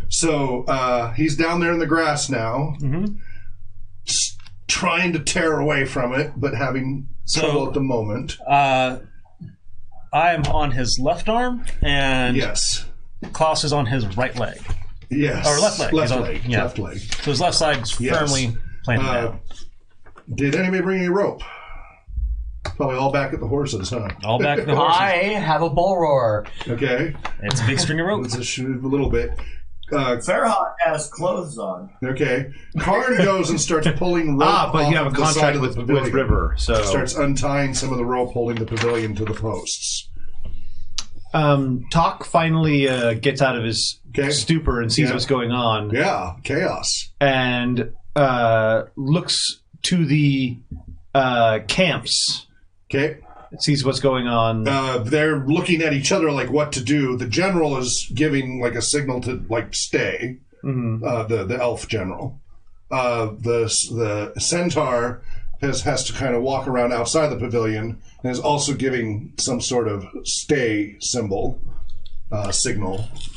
So he's down there in the grass now, just trying to tear away from it, but having trouble at the moment. I'm on his left arm, and yes, Klaus is on his right leg. Yes. Or left leg. Left leg. So his left side's firmly planted down. Did anybody bring any rope? Probably all back at the horses, huh? All back at the horses. I have a bull roarer. Okay. It's a big string of rope. Let's just shoot a little bit. Farhat has clothes on. Okay. Karn goes and starts pulling rope but you have a off the side contract of the with pavilion. River, so Starts untying some of the rope holding the pavilion to the posts. Talk finally gets out of his stupor and sees what's going on. Yeah, chaos. And looks to the camps. Okay. Sees what's going on. They're looking at each other like what to do. The general is giving like a signal to like stay. The elf general. The centaur has to kind of walk around outside the pavilion and is also giving some sort of stay signal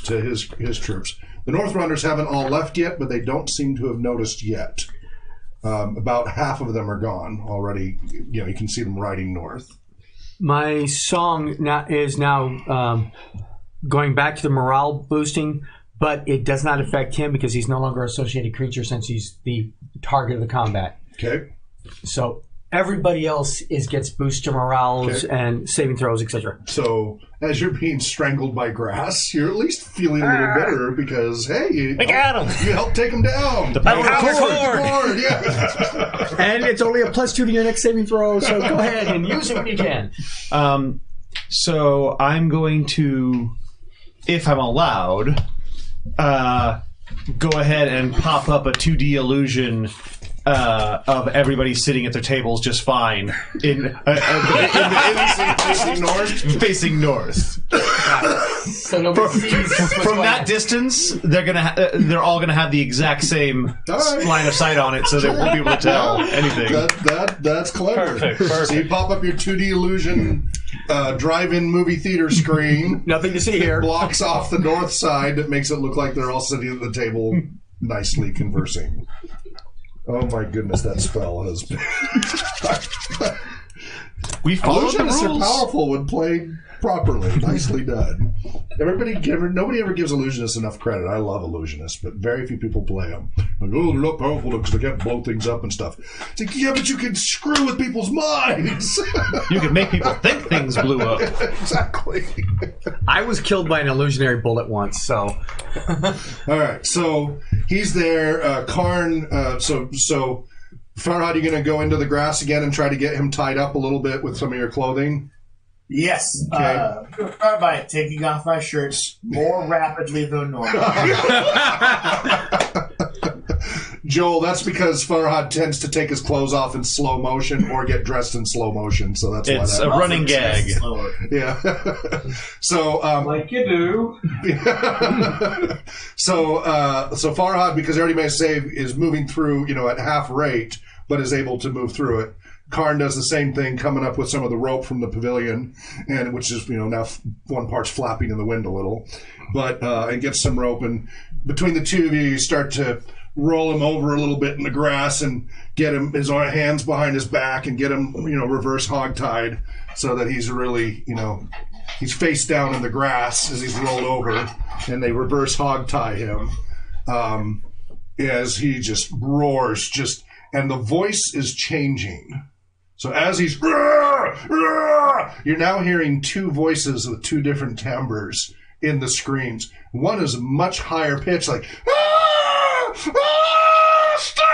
to his troops. The North Runners haven't all left yet, but they don't seem to have noticed yet. About half of them are gone already. You can see them riding north. My song is now going back to the morale boosting, but it does not affect him because he's no longer an associated creature since he's the target of the combat. Okay. So everybody else gets boost to morales and saving throws, etc. So as you're being strangled by grass, you're at least feeling a little better because, hey, you helped take them down. The power cord. Yeah. And it's only a +2 to your next saving throw, so go ahead and use it when you can. So I'm going to, if I'm allowed, go ahead and pop up a 2D illusion of everybody sitting at their tables just fine facing north. So nobody sees From that distance, they're all gonna have the exact same line of sight on it, so they won't be able to tell anything. That's clever. Perfect. So you pop up your 2D illusion drive-in movie theater screen. Nothing to see here. Blocks off the north side that makes it look like they're all sitting at the table nicely conversing. Oh my goodness, that spell has been... We followed the Illusionists rules. are powerful when played properly. Nicely done. Nobody ever gives illusionists enough credit. I love illusionists, but very few people play them. Like, oh, they're not powerful because they can't blow things up and stuff. It's like, yeah, but you can screw with people's minds. You can make people think things blew up. Exactly. I was killed by an illusionary bullet once, so... All right, so he's there. Karn, so Farhad, you going to go into the grass again and try to get him tied up a little bit with some of your clothing? Yes. Okay. I'm going to start by taking off my shirts more rapidly than normal. Joel, that's because Farhad tends to take his clothes off in slow motion or get dressed in slow motion, so that's It's why a that. running gag. Yeah. So, Like you do. so Farhad, because he already made a save, is moving through, at half rate, but is able to move through it. Karn does the same thing, coming up with some of the rope from the pavilion, and which is now one part's flapping in the wind a little, but and gets some rope, and between the two of you start to roll him over a little bit in the grass and get him his hands behind his back and get him reverse hogtied so that he's really he's face down in the grass as he's rolled over, and they reverse hogtie him as he just roars, and the voice is changing. So as he's you're now hearing two voices with two different timbres in the screams. One is much higher pitched, like stop!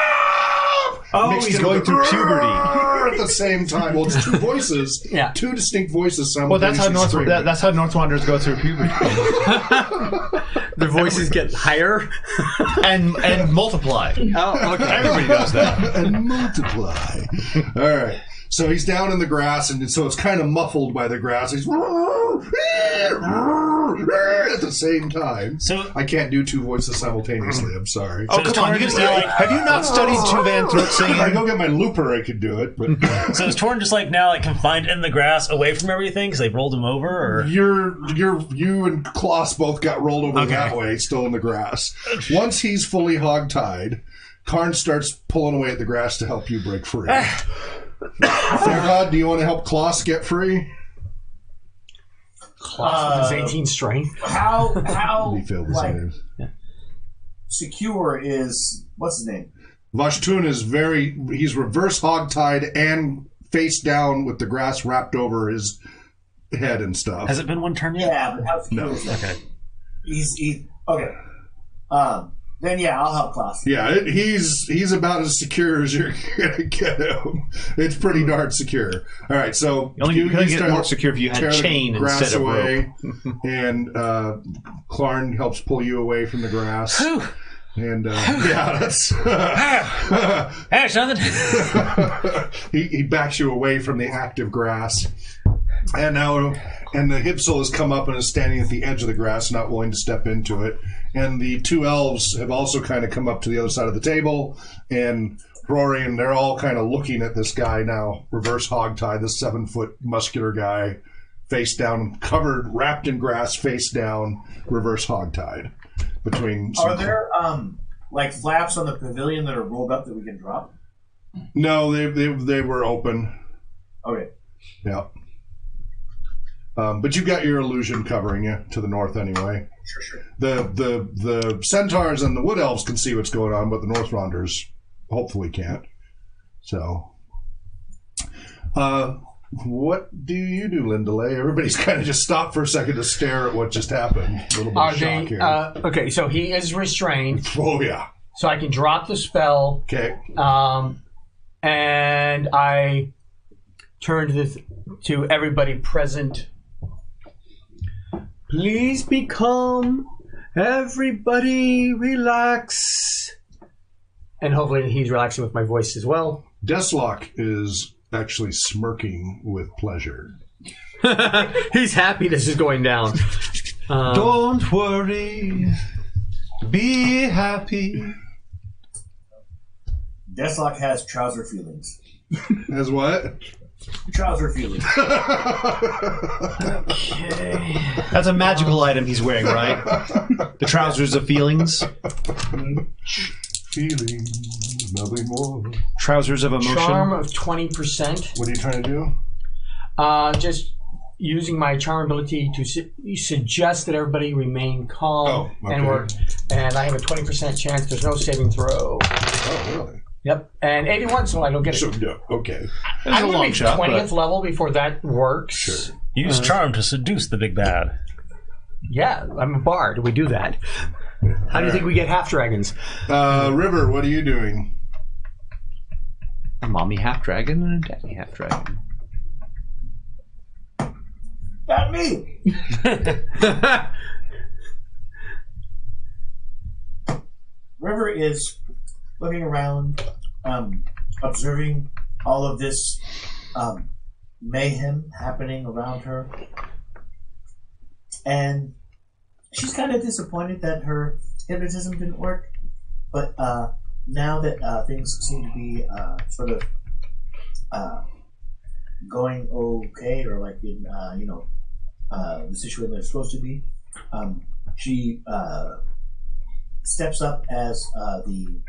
Oh, he's going through puberty at the same time. Well, it's two voices, two distinct voices simultaneously. Well, that's how North Wanderers go through puberty. Their voices get higher and multiply. Oh, okay. Everybody does that. And multiply. All right. So he's down in the grass, and so it's kind of muffled by the grass. He's at the same time. So I can't do two voices simultaneously. I'm sorry. Oh, come on! Have you not studied Two Van Throat singing? If I go get my looper, I could do it. But so is Torn just now confined in the grass, away from everything because they rolled him over? Or you and Kloss both got rolled over that way, still in the grass. Once he's fully hogtied, Karn starts pulling away at the grass to help you break free. Farhad, do you want to help Kloss get free? Kloss with his 18 strength. How He failed the save. secure is what's his name? Vashtun is he's reverse hogtied and face down with the grass wrapped over his head and stuff. Has it been one turn yet? Yeah, but how secure is that? Okay. He's okay. Then yeah, I'll help Klaus. Yeah, he's about as secure as you're gonna get him. It's pretty darn secure. All right, so you could get more secure if you had chain instead of rope. And Clarn helps pull you away from the grass. And yeah, that's That's nothing. he backs you away from the active grass. And the Hipsil has come up and is standing at the edge of the grass, not willing to step into it. And the two elves have also kind of come up to the other side of the table, and Rory, and they're all kind of looking at this guy now, reverse hogtie, this 7-foot muscular guy, face down, wrapped in grass, face down, reverse hogtied. Are there like flaps on the pavilion that are rolled up that we can drop? No, they were open. Okay. Yeah. But you've got your illusion covering you to the north anyway. Sure. The centaurs and the wood elves can see what's going on, but the Northronders hopefully can't. So, what do you do, Lindalay? Everybody's kind of just stopped for a second to stare at what just happened. A little bit of shock here. Okay, so he is restrained. Oh yeah. So I can drop the spell. Okay. And I turn to everybody present. Please become everybody relax. And hopefully he's relaxing with my voice as well. Deathlock is actually smirking with pleasure. He's happy this is going down. Don't worry. Be happy. Deathlock has trouser feelings. Has what? Trouser feelings. Okay. That's a magical item he's wearing, right? The trousers of feelings. Feelings, nothing more. Trousers of emotion. Charm of 20%. What are you trying to do? Just using my charm ability to suggest that everybody remain calm and work. And I have a 20% chance. There's no saving throw. Oh, really? Yep. And 81, so I don't get it. So, no, okay. I'm going to be 20th level before that works. Sure. Use charm to seduce the big bad. Yeah, I'm a bard. We do that. How do you think we get half dragons? River, what are you doing? A mommy half dragon and a daddy half dragon. Not me. River is looking around, observing all of this mayhem happening around her. And she's kind of disappointed that her hypnotism didn't work. But now that things seem to be sort of going okay, or like in, the situation they're supposed to be, she steps up as the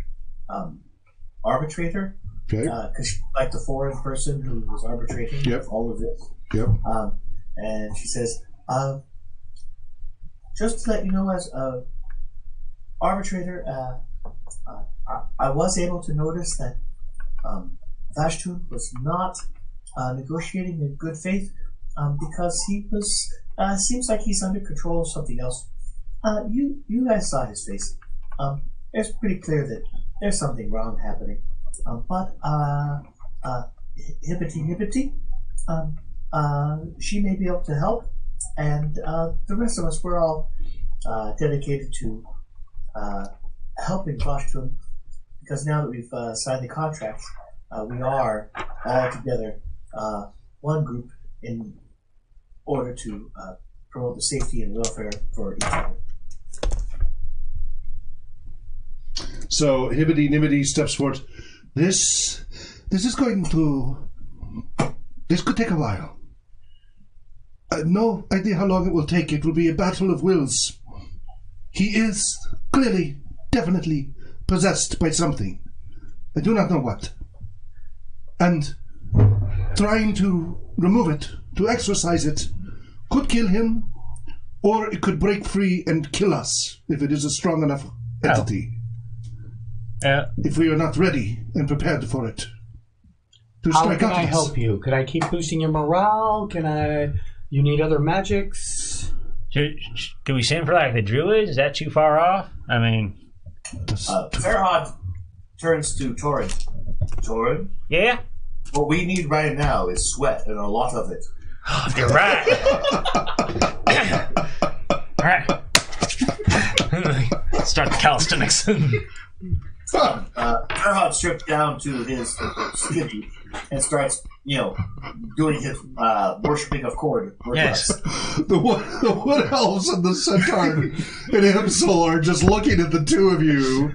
arbitrator. Okay. Because she's like the foreign person who was arbitrating all of this. Yep. And she says, just to let you know, as a arbitrator, I was able to notice that Vashtun was not negotiating in good faith because he was seems like he's under control of something else. You guys saw his face. It's pretty clear that there's something wrong happening. But Hippity, she may be able to help, and the rest of us, we're all dedicated to helping Vashtun, because now that we've signed the contracts, we are all together one group in order to promote the safety and welfare for each other. So Hibbity Nibbity steps forward. This is going to. This could take a while. No idea how long it will take. It will be a battle of wills. He is clearly, definitely possessed by something. I do not know what. And trying to remove it, to exorcise it, could kill him, or it could break free and kill us if it is a strong enough entity. If we are not ready and prepared for it. How can I help you? Could I keep boosting your morale? You need other magics? Can we send for like the druids? Is that too far off? I mean, Farhad turns to Torin. Torin, yeah. what we need right now is sweat and a lot of it. You're right. All right. Start the calisthenics. Farhad strips down to his skivvy and starts, doing his worshipping of Cord. Yes. The wood elves and the centaur and Imsul are just looking at the two of you,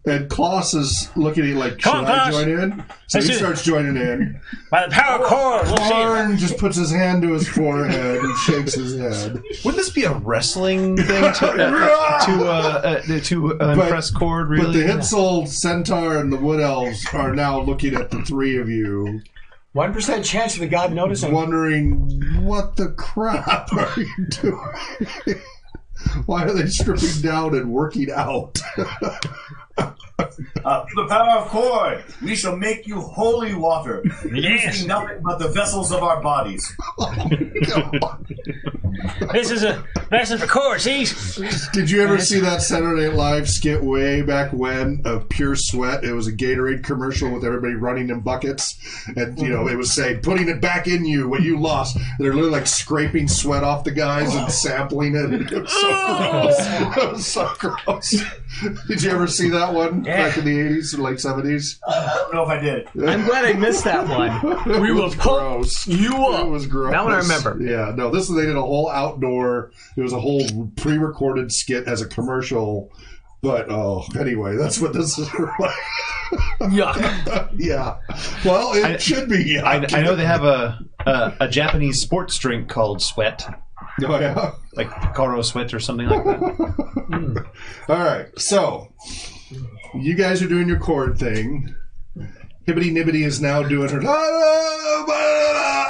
and Klaus is looking at you like, should I join in? So he starts joining in. By the power of Cord, we'll see. Karn just puts his hand to his forehead and shakes his head. Wouldn't this be a wrestling thing to impress Cord? Really? But the Imsul, centaur, and the wood elves are now looking at the three of you, 1% chance of the god noticing. wondering, what the crap are you doing? Why are they stripping down and working out? The power of Cord, we shall make you holy water, Yes. using nothing but the vessels of our bodies. This is a lesson for Cord. See? Did you ever see that Saturday Night Live skit way back when of Pure Sweat? It was a Gatorade commercial with everybody running in buckets, and it was saying, "Putting it back in you, what you lost." They're literally like scraping sweat off the guys and sampling it. It was so gross. It was so gross. Did you ever see that one back in the 80s or late 70s? I don't know if I did. I'm glad I missed that one. We will pump you up. It was gross. That one I remember. Yeah, no, they did a whole outdoor, it was a whole pre-recorded skit as a commercial, but anyway, that's what this is like. Yuck. Yeah. Well, it should be yuck. I know they have a Japanese sports drink called Sweat, Oh, yeah. like Koro Sweat or something like that. All right, so you guys are doing your chord thing. Hibbity Nibbity is now doing her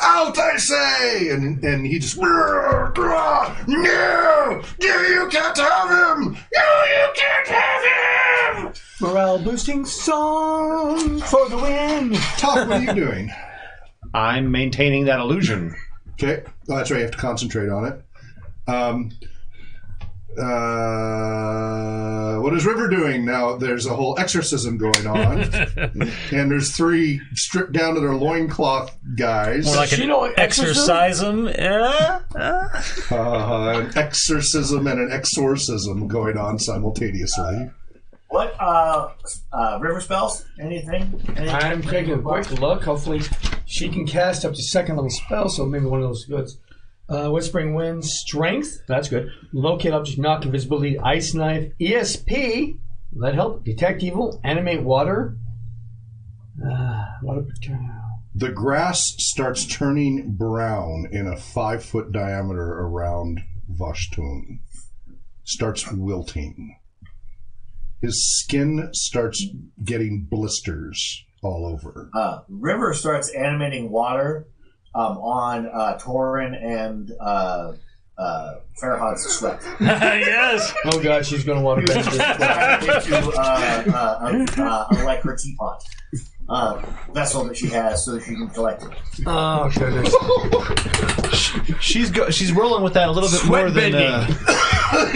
out, I say, and he just no, you can't have him. No, you can't have him. Morale boosting song for the win. Talk. What are you doing? I'm maintaining that illusion. Okay, well, that's right. You have to concentrate on it. What is River doing now? There's a whole exorcism going on, and there's three stripped down to their loincloth guys. More like an exorcism. An exorcism and an exorcism going on simultaneously. What river spells? Anything? I'm taking a quick look. Hopefully, she can cast up to second level spells, so maybe one of those goods. Whispering Wind, Strength. That's good. Locate object, knock, invisibility, Ice Knife, ESP. That help. Detect evil, animate water. Water protection. The grass starts turning brown in a 5-foot diameter around Vashtun. Starts wilting. His skin starts getting blisters all over. River starts animating water on Torin and Farhad's sweat. Yes. Oh god, she's going to want to bend this. Like her teapot vessel that she has, so that she can collect it. Oh goodness. She's rolling with that a little bit more than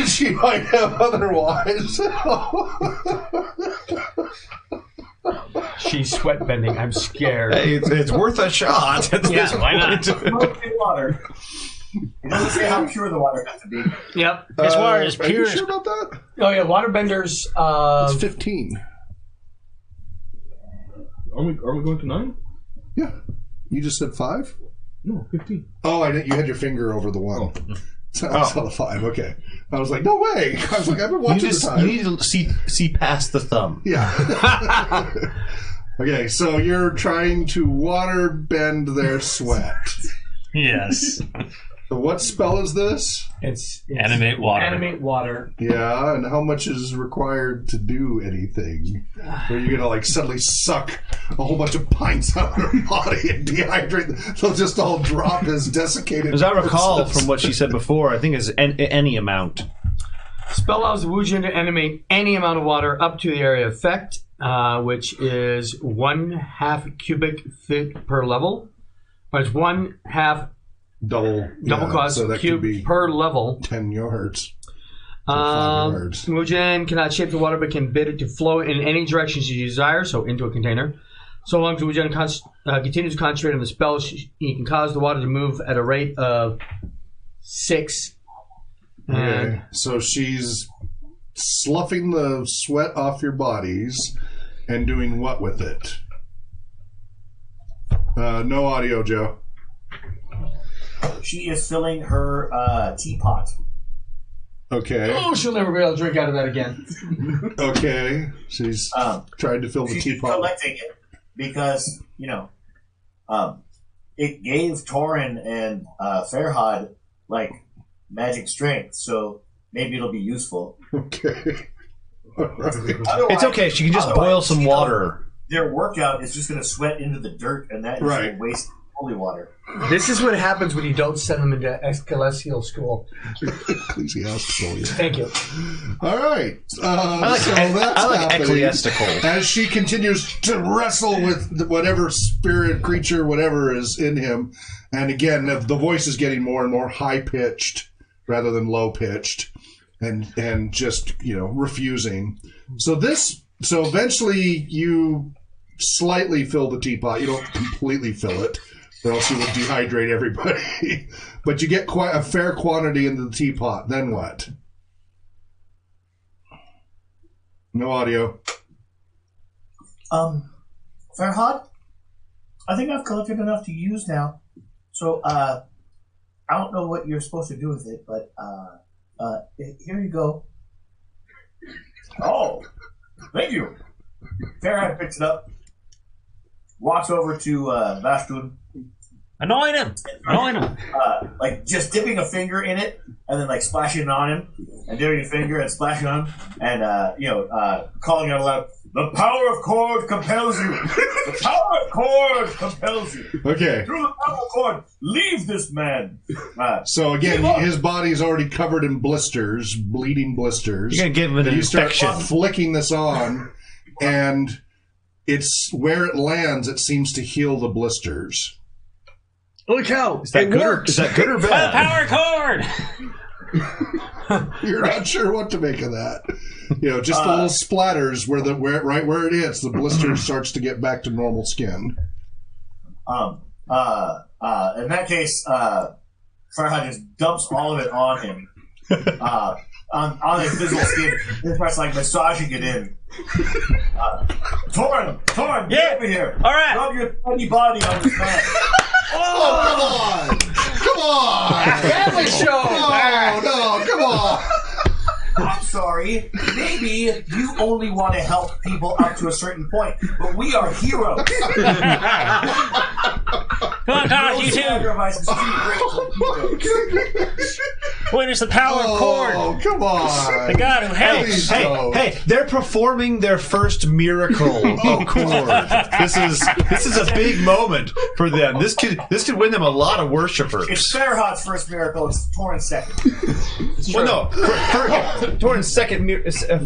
She might have otherwise. She's sweat bending. I'm scared. Hey, it's worth a shot. Yeah, why not? Water. It doesn't say how pure the water has to be. Yep. This water is Are you pure. sure about that? Oh yeah, waterbenders. It's 15. Are we going to 9? Yeah. You just said 5? No, 15. Oh, you had your finger over the one. Oh. So I saw the 5. Okay. I was like, no way. I was like, I've been watching the time. You need to see past the thumb. Yeah. Okay, so you're trying to water bend their sweat. Yes. So what spell is this? It's Animate water. Animate water. Yeah, and how much is required to do anything? Are you gonna suddenly suck a whole bunch of pints out of their body and dehydrate them? They'll just all drop as desiccated. As I recall corpses. from what she said before, I think is any amount. Spell allows the Wujian to animate any amount of water up to the area of effect, which is 1/2 cubic feet per level. But it's 1/2 double cost so that cube could be per level. 10 yards. So 5 yards. Mujen cannot shape the water, but can bid it to flow in any direction she desires, so into a container. So long as Mujen continues to concentrate on the spell, he can cause the water to move at a rate of 6. Okay. So she's sloughing the sweat off your bodies and doing what with it? No audio, Joe. She is filling her teapot. Okay. Oh, she'll never be able to drink out of that again. Okay. She's trying to fill the She's teapot. collecting it because, it gave Torin and Farhad, magic strength, so maybe it'll be useful. Okay. All right. It's okay. She can just boil some water. Their workout is just going to sweat into the dirt, and that is going to waste holy water. This is what happens when you don't send them into ecclesiastical school. Ecclesiastical, yeah. Thank you. All right. I like ecclesiastical. As she continues to wrestle with whatever spirit, creature, whatever is in him, and again, the voice is getting more and more high-pitched rather than low-pitched, and just, refusing. So eventually you slightly fill the teapot. You don't completely fill it, or else you would dehydrate everybody. But you get quite a fair quantity into the teapot. Then what? No audio. Farhad, I think I've collected enough to use now. So, I don't know what you're supposed to do with it, but here you go. Oh, thank you. Farhad picks it up, walks over to Bashtun. Anoint him! Just dipping a finger in it, and then splashing it on him, and dipping a finger and splashing on him, and calling out aloud, "The power of cord compels you! The power of cord compels you! Okay. Through the power of cord, leave this man!" So again, his body is already covered in blisters, bleeding blisters. You're gonna give him an infection. You start flicking this on, and it's where it lands. It seems to heal the blisters. Look how is that good or bad? Power cord! You're not sure what to make of that. Just the little splatters where it hits, the blister starts to get back to normal skin. In that case, Farhad just dumps all of it on him. On his physical skin, and starts massaging it in. Torin, get over here. All right. Rub your funny body on his man. Oh, come on! family show. Oh, no, come on! I'm sorry. Maybe you only want to help people up to a certain point, but we are heroes. Come on, Todd, you too. Sacrifices too great for heroes. Witness the power of cord. Oh, come on! The God who helps. Hey! They're performing their first miracle of cord. This is a big moment for them. This could win them a lot of worshipers. It's Farhad's first miracle. It's Torin's second. Well, no, Torin's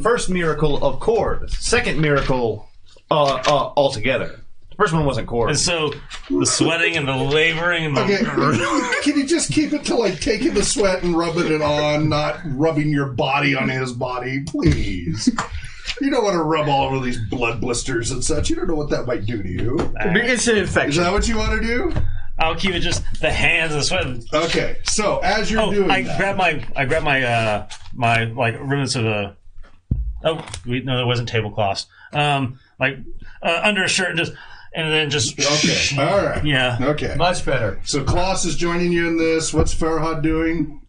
first miracle of cord. Second miracle altogether. First one wasn't cord. And so the sweating and the laboring and the... Okay, can you just keep it to taking the sweat and rubbing it on, not rubbing your body on his body, please? You don't want to rub all over these blood blisters and such. You don't know what that might do to you. It's an infection. Is that what you want to do? I'll keep it just the hands and the sweat. Okay, so as you're doing that... I grabbed my remnants of a... Oh, no, there wasn't tablecloths. Under a shirt and just... And then just... Okay, all right. Yeah. Okay. Much better. So Klaus is joining you in this. What's Farhad doing?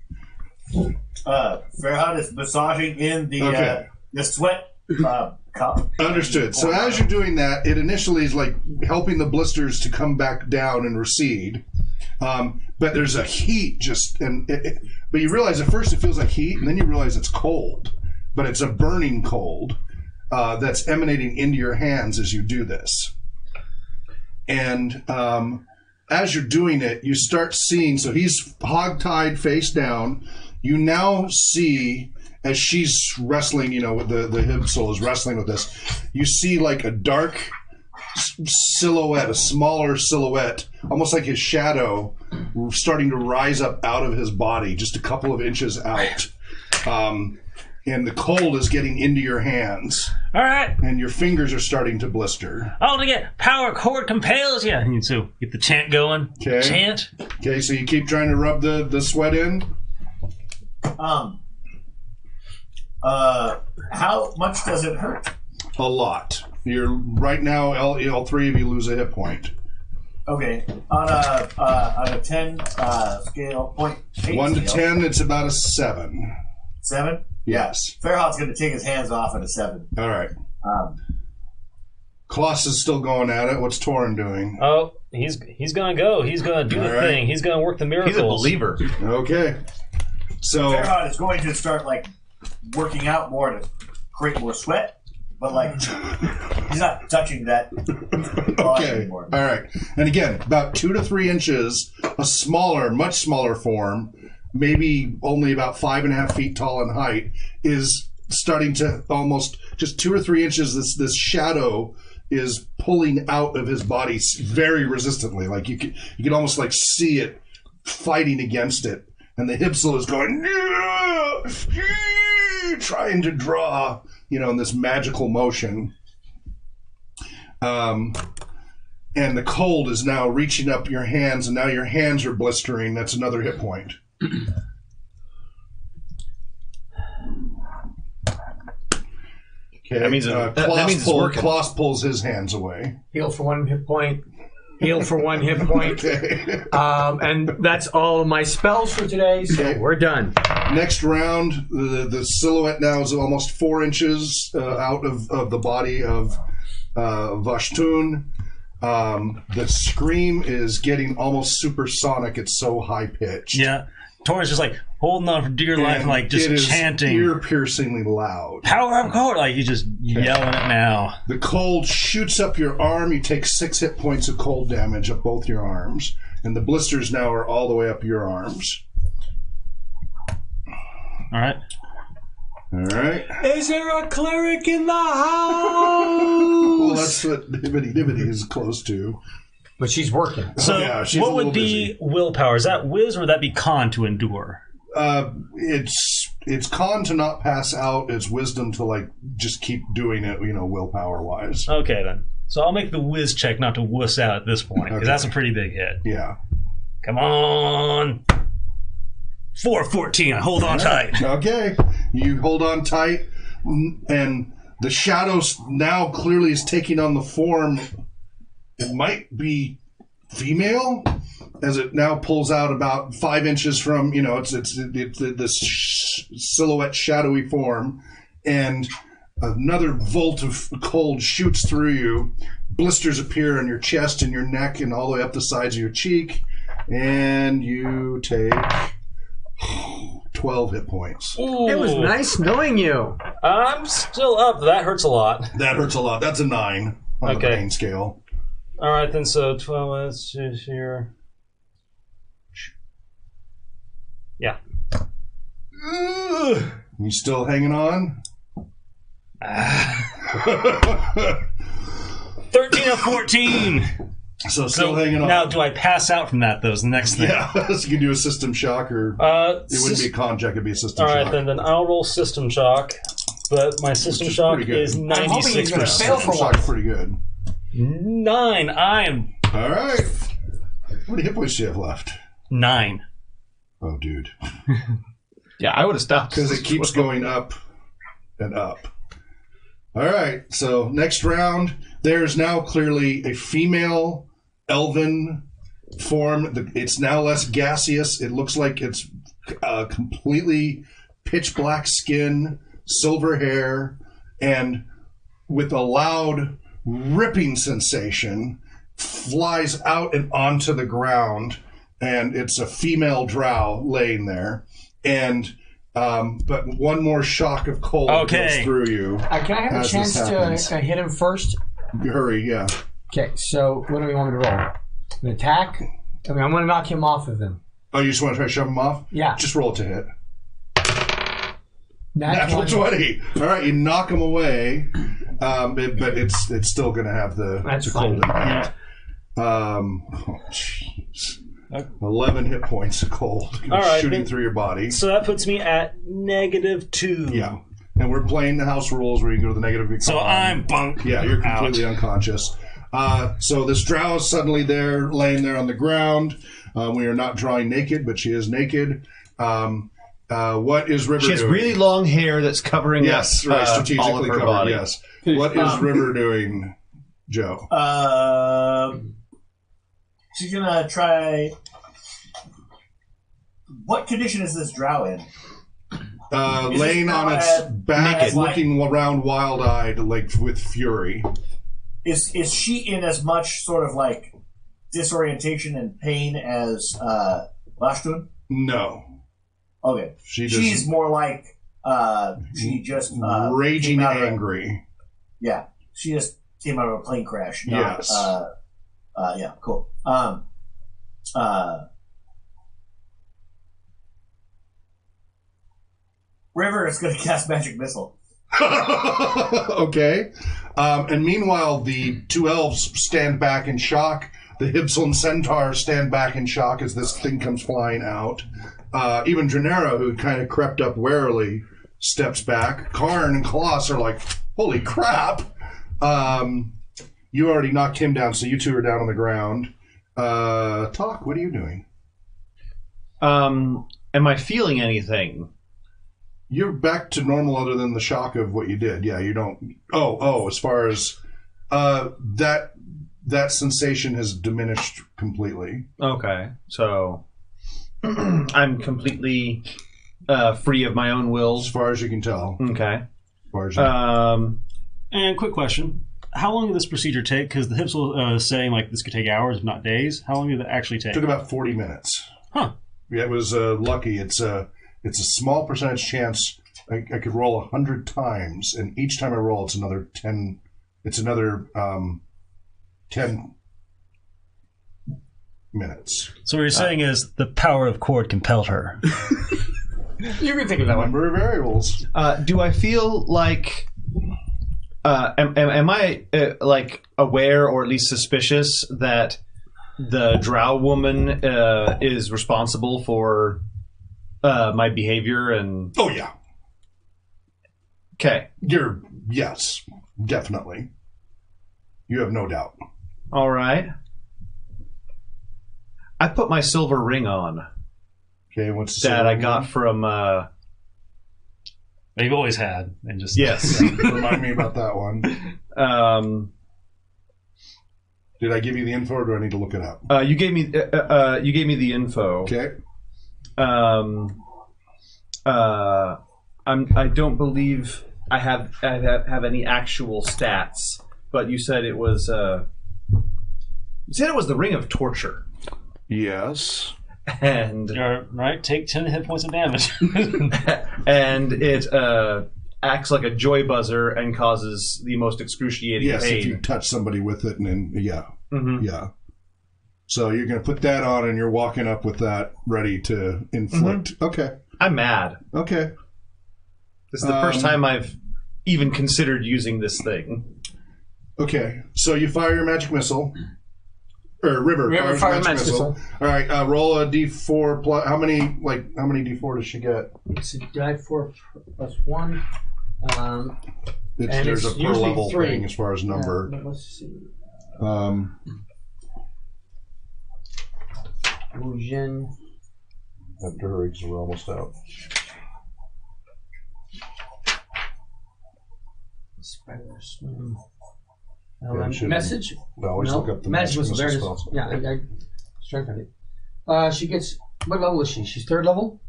Farhad is massaging in the sweat cup. Understood. So as you're doing that, it initially is helping the blisters to come back down and recede. But there's a heat but you realize at first it feels like heat, and then you realize it's cold. But it's a burning cold that's emanating into your hands as you do this. And as you're doing it, you start seeing, so he's hog-tied face down. You now see, as she's wrestling, with the Hibsol is wrestling with this, you see a dark silhouette, a smaller silhouette, almost like his shadow, starting to rise up out of his body, just a couple of inches out. And the cold is getting into your hands. All right. And your fingers are starting to blister. Oh, to get power cord compels you. And so get the chant going. Okay. Chant. Okay, so you keep trying to rub the sweat in? How much does it hurt? A lot. You're right now. All three of you lose a hit point. Okay, on a 10 scale, 1 to 10, it's about a 7. 7? Yes. Fairhawk's going to take his hands off at a 7. All right. Klaus is still going at it. What's Torin doing? Oh, he's going to go. He's going to do the thing. He's going to work the miracles. He's a believer. Okay. So Fairhawk is going to start working out more to create more sweat. But he's not touching that okay. anymore. All right. And again, about 2 to 3 inches, a smaller, much smaller form, maybe only about 5.5 feet tall in height, is starting to almost just 2 or 3 inches. This shadow is pulling out of his body very resistantly. Like you can almost see it fighting against it, and the Hipsil is going, trying to draw, in this magical motion. And the cold is now reaching up your hands, and now your hands are blistering. That's another hit point. Okay. That means it's working. Klaus pulls his hands away. Heal for 1 hit point. Heal for 1 hit point. Okay. And that's all of my spells for today, so we're done. Next round, the silhouette now is almost 4 inches out of the body of Vashtun. The scream is getting almost supersonic. It's so high pitched. Yeah. Torin's just holding on for dear life, and just chanting. Ear-piercingly loud. Power up cold! He's just yelling it now. The cold shoots up your arm. You take 6 hit points of cold damage up both your arms. And the blisters now are all the way up your arms. All right. All right. Is there a cleric in the house? Well, that's what Dibbity is close to. But she's working. So, she's what a would little be busy. willpower? Is that whiz or would that be con to endure? It's con to not pass out. It's wisdom to just keep doing it. Willpower wise. Okay, then. So I'll make the whiz check not to wuss out at this point, because Okay. that's a pretty big hit. Yeah. Come on. 4-14. Hold on tight. Okay. You hold on tight, and the shadow now clearly is taking on the form. It might be female, as it now pulls out about 5 inches from, it's this silhouette shadowy form, and another volt of cold shoots through you. Blisters appear on your chest and your neck and all the way up the sides of your cheek, and you take 12 hit points. Ooh. It was nice knowing you. I'm still up. That hurts a lot. That hurts a lot. That's a 9 on the Okay. pain scale. All right, then. So 12. Let's just here. Yeah. You still hanging on? 13 of 14. So still hanging on. Now, do I pass out from that? Though is the next thing. Yeah, so you can do a system shock, or it wouldn't be a con check, it'd be a system all shock. right, then I'll roll system shock. But my system is shock pretty good. is I'm hoping he's gonna 96%. fail System for shock's once. pretty good. 9. I am All right. How many hit points do you have left? 9. Oh, dude. Yeah, I would have stopped. Because it keeps going up and up. All right, so next round, there is now clearly a female elven form. It's now less gaseous. It looks like it's completely pitch black skin, silver hair, and with a loud ripping sensation, flies out and onto the ground, and it's a female drow laying there. And but one more shock of cold goes through you. Can I have a as chance this happens. to hit him first? Hurry, yeah. Okay, so what do we want me to roll? An attack? I'm going to knock him off of him. Oh, you just want to try to shove him off? Yeah. Just roll it to hit. Natural Natural 20. All right, you knock him away, but it's still going to have the That's cold fine. impact. Oh, jeez. 11 hit points of cold All right, shooting then- through your body. So that puts me at -2. Yeah. And we're playing the house rules where you go to the negative. So I'm bunk. Yeah, you're completely unconscious. So this drow is suddenly there, laying there on the ground. We are not drawing naked, but she is naked. What is River She has doing? really long hair that's covering Yes, up right, all strategically of her covered, body. yes. What is River doing, Joe? She's gonna try. What condition is this drow in? Laying on its back, naked. looking around wild-eyed, like with fury. Is she in as much sort of like disorientation and pain as Lashtun? No. Okay, she's more like she just raging came out of angry. yeah, she just came out of a plane crash. Yes. Yeah, cool. River is going to cast Magic Missile. Okay. And meanwhile, the two elves stand back in shock. The Hibsel centaurs stand back in shock as this thing comes flying out. Even Dranera, who kind of crept up warily, steps back. Karn and Koloss are like, holy crap. You already knocked him down, so you two are down on the ground. Talk, what are you doing? Am I feeling anything? You're back to normal other than the shock of what you did. Yeah, you don't... Oh, as far as... that sensation has diminished completely. Okay, so I'm completely free of my own will. As far as you can tell. Okay. As far as you And quick question. How long did this procedure take? Because the hips was saying like this could take hours, if not days. How long did it actually take? It took about 40 minutes. Huh. Yeah, it was lucky. It's a small percentage chance. I could roll 100 times, and each time I roll, it's another 10. It's another 10 minutes. So what you're saying is the power of Cord compelled her. You can think of that one. Number of variables. Do I feel like... am I like aware or at least suspicious that the drow woman is responsible for my behavior and... Oh, yeah. Okay. Yes, definitely. You have no doubt. All right. I put my silver ring on Okay, what's the that I got from... They've always had. And just yes. Remind me about that one. Did I give you the info, or do I need to look it up? You gave me the info. Okay. I don't believe I have any actual stats, but you said it was the Ring of Torture, Yes. and right? Take 10 hit points of damage. and it acts like a joy buzzer and causes the most excruciating Yes, pain. if you touch somebody with it, and then, yeah. Mhm. Yeah. So you're going to put that on, and you're walking up with that ready to inflict. Okay. I'm mad. Okay. This is the first time I've even considered using this thing. Okay. So you fire your magic missile. Or River fires fire your magic missile. All right. Roll a d4 plus. How many d4 does she get? It's a die 4 plus 1. And There's it's a per usually level 3. thing as far as number. But let's see. Wujin. After her, because we're almost out. Spider swim. Yeah, should- Message? No, always look up the magic missile. There it is. spells. Yeah, I was trying to find it. She gets. What level is she? She's 3rd level?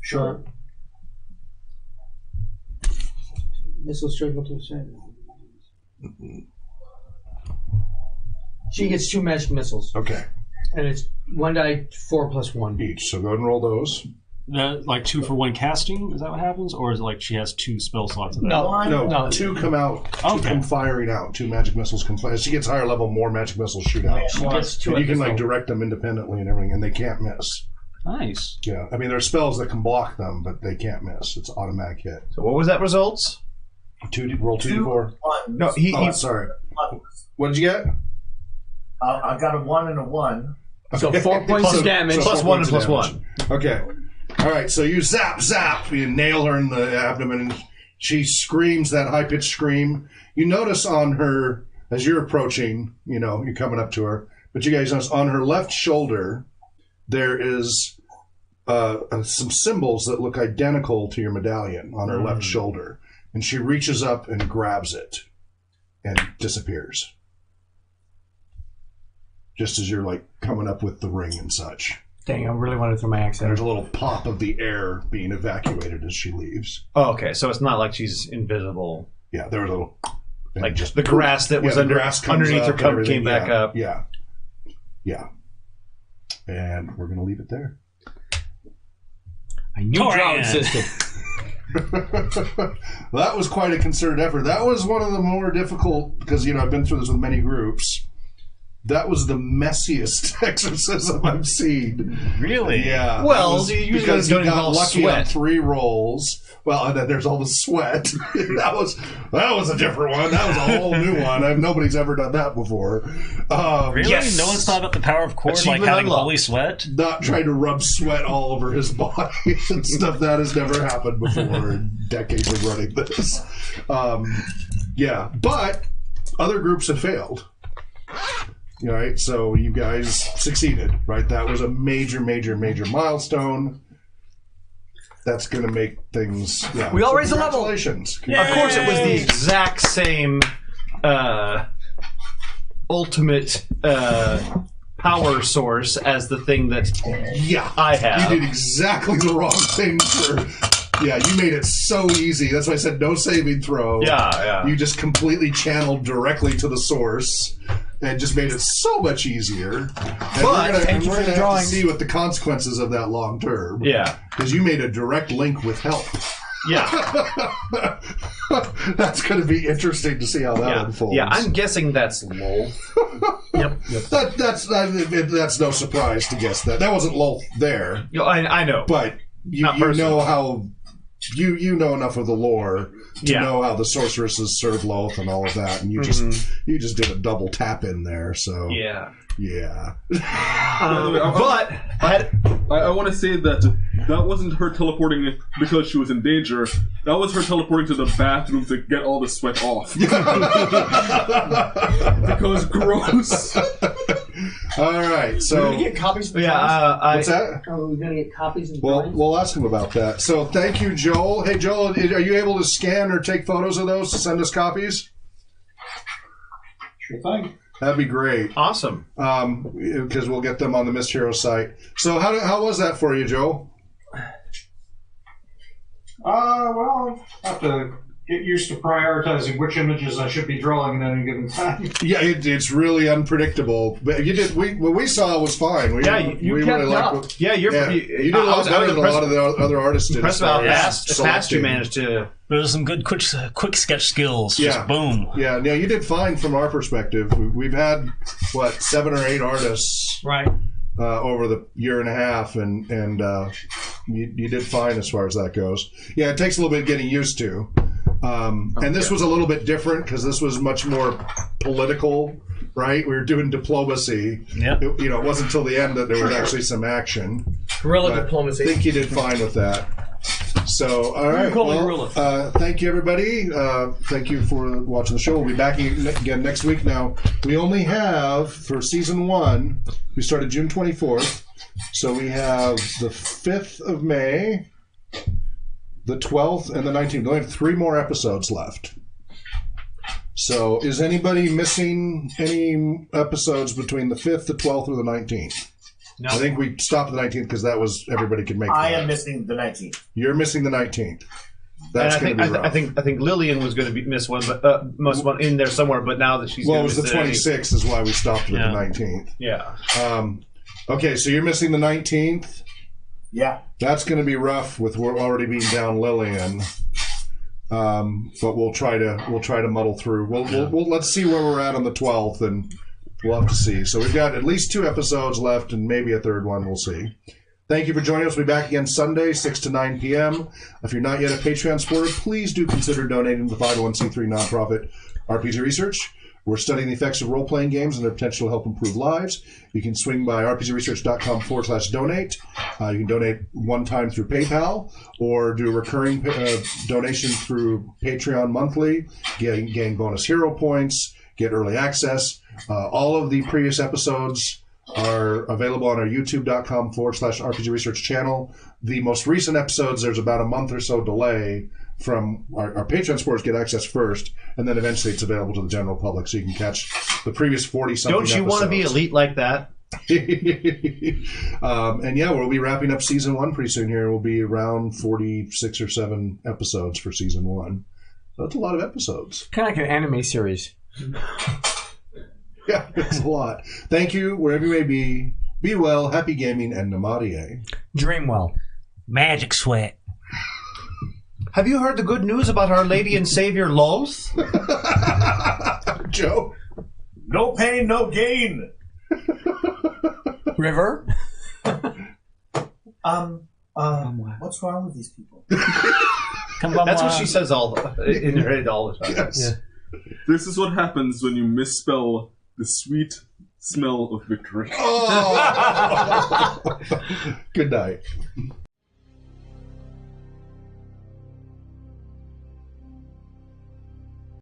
Sure. Missile straight up to the side. She gets 2 magic missiles. Okay. And it's 1 die 4 plus 1. Each. So go ahead and roll those. Like 2 for 1 casting? Is that what happens? Or is it like she has 2 spell slots? In No, No, 2 come out. 2 Okay. come firing out. 2 magic missiles come fire. As she gets higher level, more magic missiles shoot out. She gets 2 And you can at like this level. direct them independently and everything, and they can't miss. Nice. Yeah, I mean there are spells that can block them, but they can't miss. It's automatic hit. So what was that results? Roll 2d4. One. No, he Sorry. What did you get? I got a 1 and a 1. So 4 points of damage. Plus Four one and points plus of damage. one. Okay. All right. So you zap. You nail her in the abdomen, and she screams that high-pitched scream. You notice on her, as you're approaching, you're coming up to her, but you guys notice on her left shoulder, there is some symbols that look identical to your medallion on her left shoulder. And she reaches up and grabs it and disappears. Just as you're like coming up with the ring and such. Dang, I really wanted to throw my axe at There's her. a little pop of the air being evacuated as she leaves. Oh, okay, so it's not like she's invisible. Yeah, there was a little... Like just the grass that was the grass comes underneath her up and cup everything. came back up. Yeah. And we're going to leave it there. I knew Drow existed. That was quite a concerted effort. That was one of the more difficult, because, I've been through this with many groups. That was the messiest exorcism I've seen. Really? Yeah. Well, usually because don't he got involve lucky on sweat. 3 rolls. Well, and then there's all the sweat. that was a different one. That was a whole new one. Nobody's ever done that before. Really? Yes. No one's thought about the power of cord, like Achievement having unlocked. holy sweat? Not trying to rub sweat all over his body and stuff. That has never happened before in decades of running this. Yeah, but other groups have failed. Right, so you guys succeeded, right? That was a major milestone. That's going to make things... Yeah. We all raised a level. Congratulations. Of course, it was the exact same ultimate power source as the thing that Yeah. I have. You did exactly the wrong thing for... Yeah, you made it so easy. That's why I said no saving throw. Yeah. You just completely channeled directly to the source and just made it so much easier. And But thank you for the have to drawing. see what the consequences of that long term. Yeah. Because you made a direct link with help. Yeah. That's going to be interesting to see how that unfolds. Yeah, I'm guessing that's lol. Yep. That's no surprise to guess that. That wasn't Lolth there, I know. but you Not personally. know how... You know enough of the lore to Yeah. know how the sorceresses serve Loth and all of that, and you just did a double tap in there. So Yeah. By the way, But I want to say that wasn't her teleporting because she was in danger. That was her teleporting to the bathroom to get all the sweat off. Because gross. all right, We're so going to get copies of the drawings? what's that? Are we going to get copies of the Well, drawings? we'll ask him about that. So thank you, Joel. Hey, Joel, are you able to scan or take photos of those to send us copies? Sure thing. That'd be great. awesome. Because we'll get them on the Mist Hero site. So how was that for you, Joe? Well, I have to get used to prioritizing which images I should be drawing at any given time. Yeah, it's really unpredictable. But you did. What we saw was fine. We, Yeah, you we kept really up. liked. Yeah, You did a lot better than a lot of the other artists did. Impressed as far about as fast you selecting. managed to. There's some good quick sketch skills. Yeah. Just boom. Yeah, no, you did fine from our perspective. We've had 7 or 8 artists Right. over the year and a half, and you did fine as far as that goes. Yeah, it takes a little bit of getting used to. And this was a little bit different because this was much more political, right? We were doing diplomacy. Yep. It wasn't until the end that there was actually some action. Guerrilla But diplomacy. I think you did fine with that. So, all right. call it Well, guerrilla. thank you, everybody. Thank you for watching the show. We'll be back again next week. Now, we only have, for season 1, we started June 24th. So we have the 5th of May, the 12th, and the 19th. We only have 3 more episodes left. So, is anybody missing any episodes between the 5th, the 12th, or the 19th? No. I think we stopped the 19th because that was everybody could make. I that. am missing the 19th. You're missing the 19th. And That's I going think to be rough. I think Lillian was going to miss one, but must one in there somewhere. But now that she's Well, it gonna was the miss any- 26th is why we stopped with Yeah. the 19th. Yeah. Okay, so you're missing the 19th. Yeah. That's going to be rough with we're already being down Lillian. But we'll try to muddle through. We'll let's see where we're at on the 12th, and we'll have to see. So we've got at least 2 episodes left, and maybe a third one. We'll see. Thank you for joining us. We'll be back again Sunday, 6 to 9 p.m. If you're not yet a Patreon supporter, please do consider donating to the 501c3 nonprofit RPG Research. We're studying the effects of role-playing games and their potential to help improve lives. You can swing by rpgresearch.com/donate. You can donate one time through PayPal or do a recurring donation through Patreon monthly, gain bonus hero points, get early access. All of the previous episodes are available on our youtube.com/RPG Research channel. The most recent episodes, there's about a month or so delay from our Patreon supporters get access first, and then eventually it's available to the general public, so you can catch the previous 40-something Don't you want to be elite like that? And yeah, we'll be wrapping up season 1 pretty soon here. We'll be around 46 or 7 episodes for season 1. So that's a lot of episodes. Kind of like an anime series. Yeah, it's a lot. Thank you, wherever you may be. Be well, happy gaming, and Namarie. Dream well. Magic sweat. Have you heard the good news about Our Lady and Savior Lulz? Joe? No pain, no gain. River? What's wrong with these people? That's what she says in her head all the time. Yes. Yeah. This is what happens when you misspell the sweet smell of victory. Oh. Good night.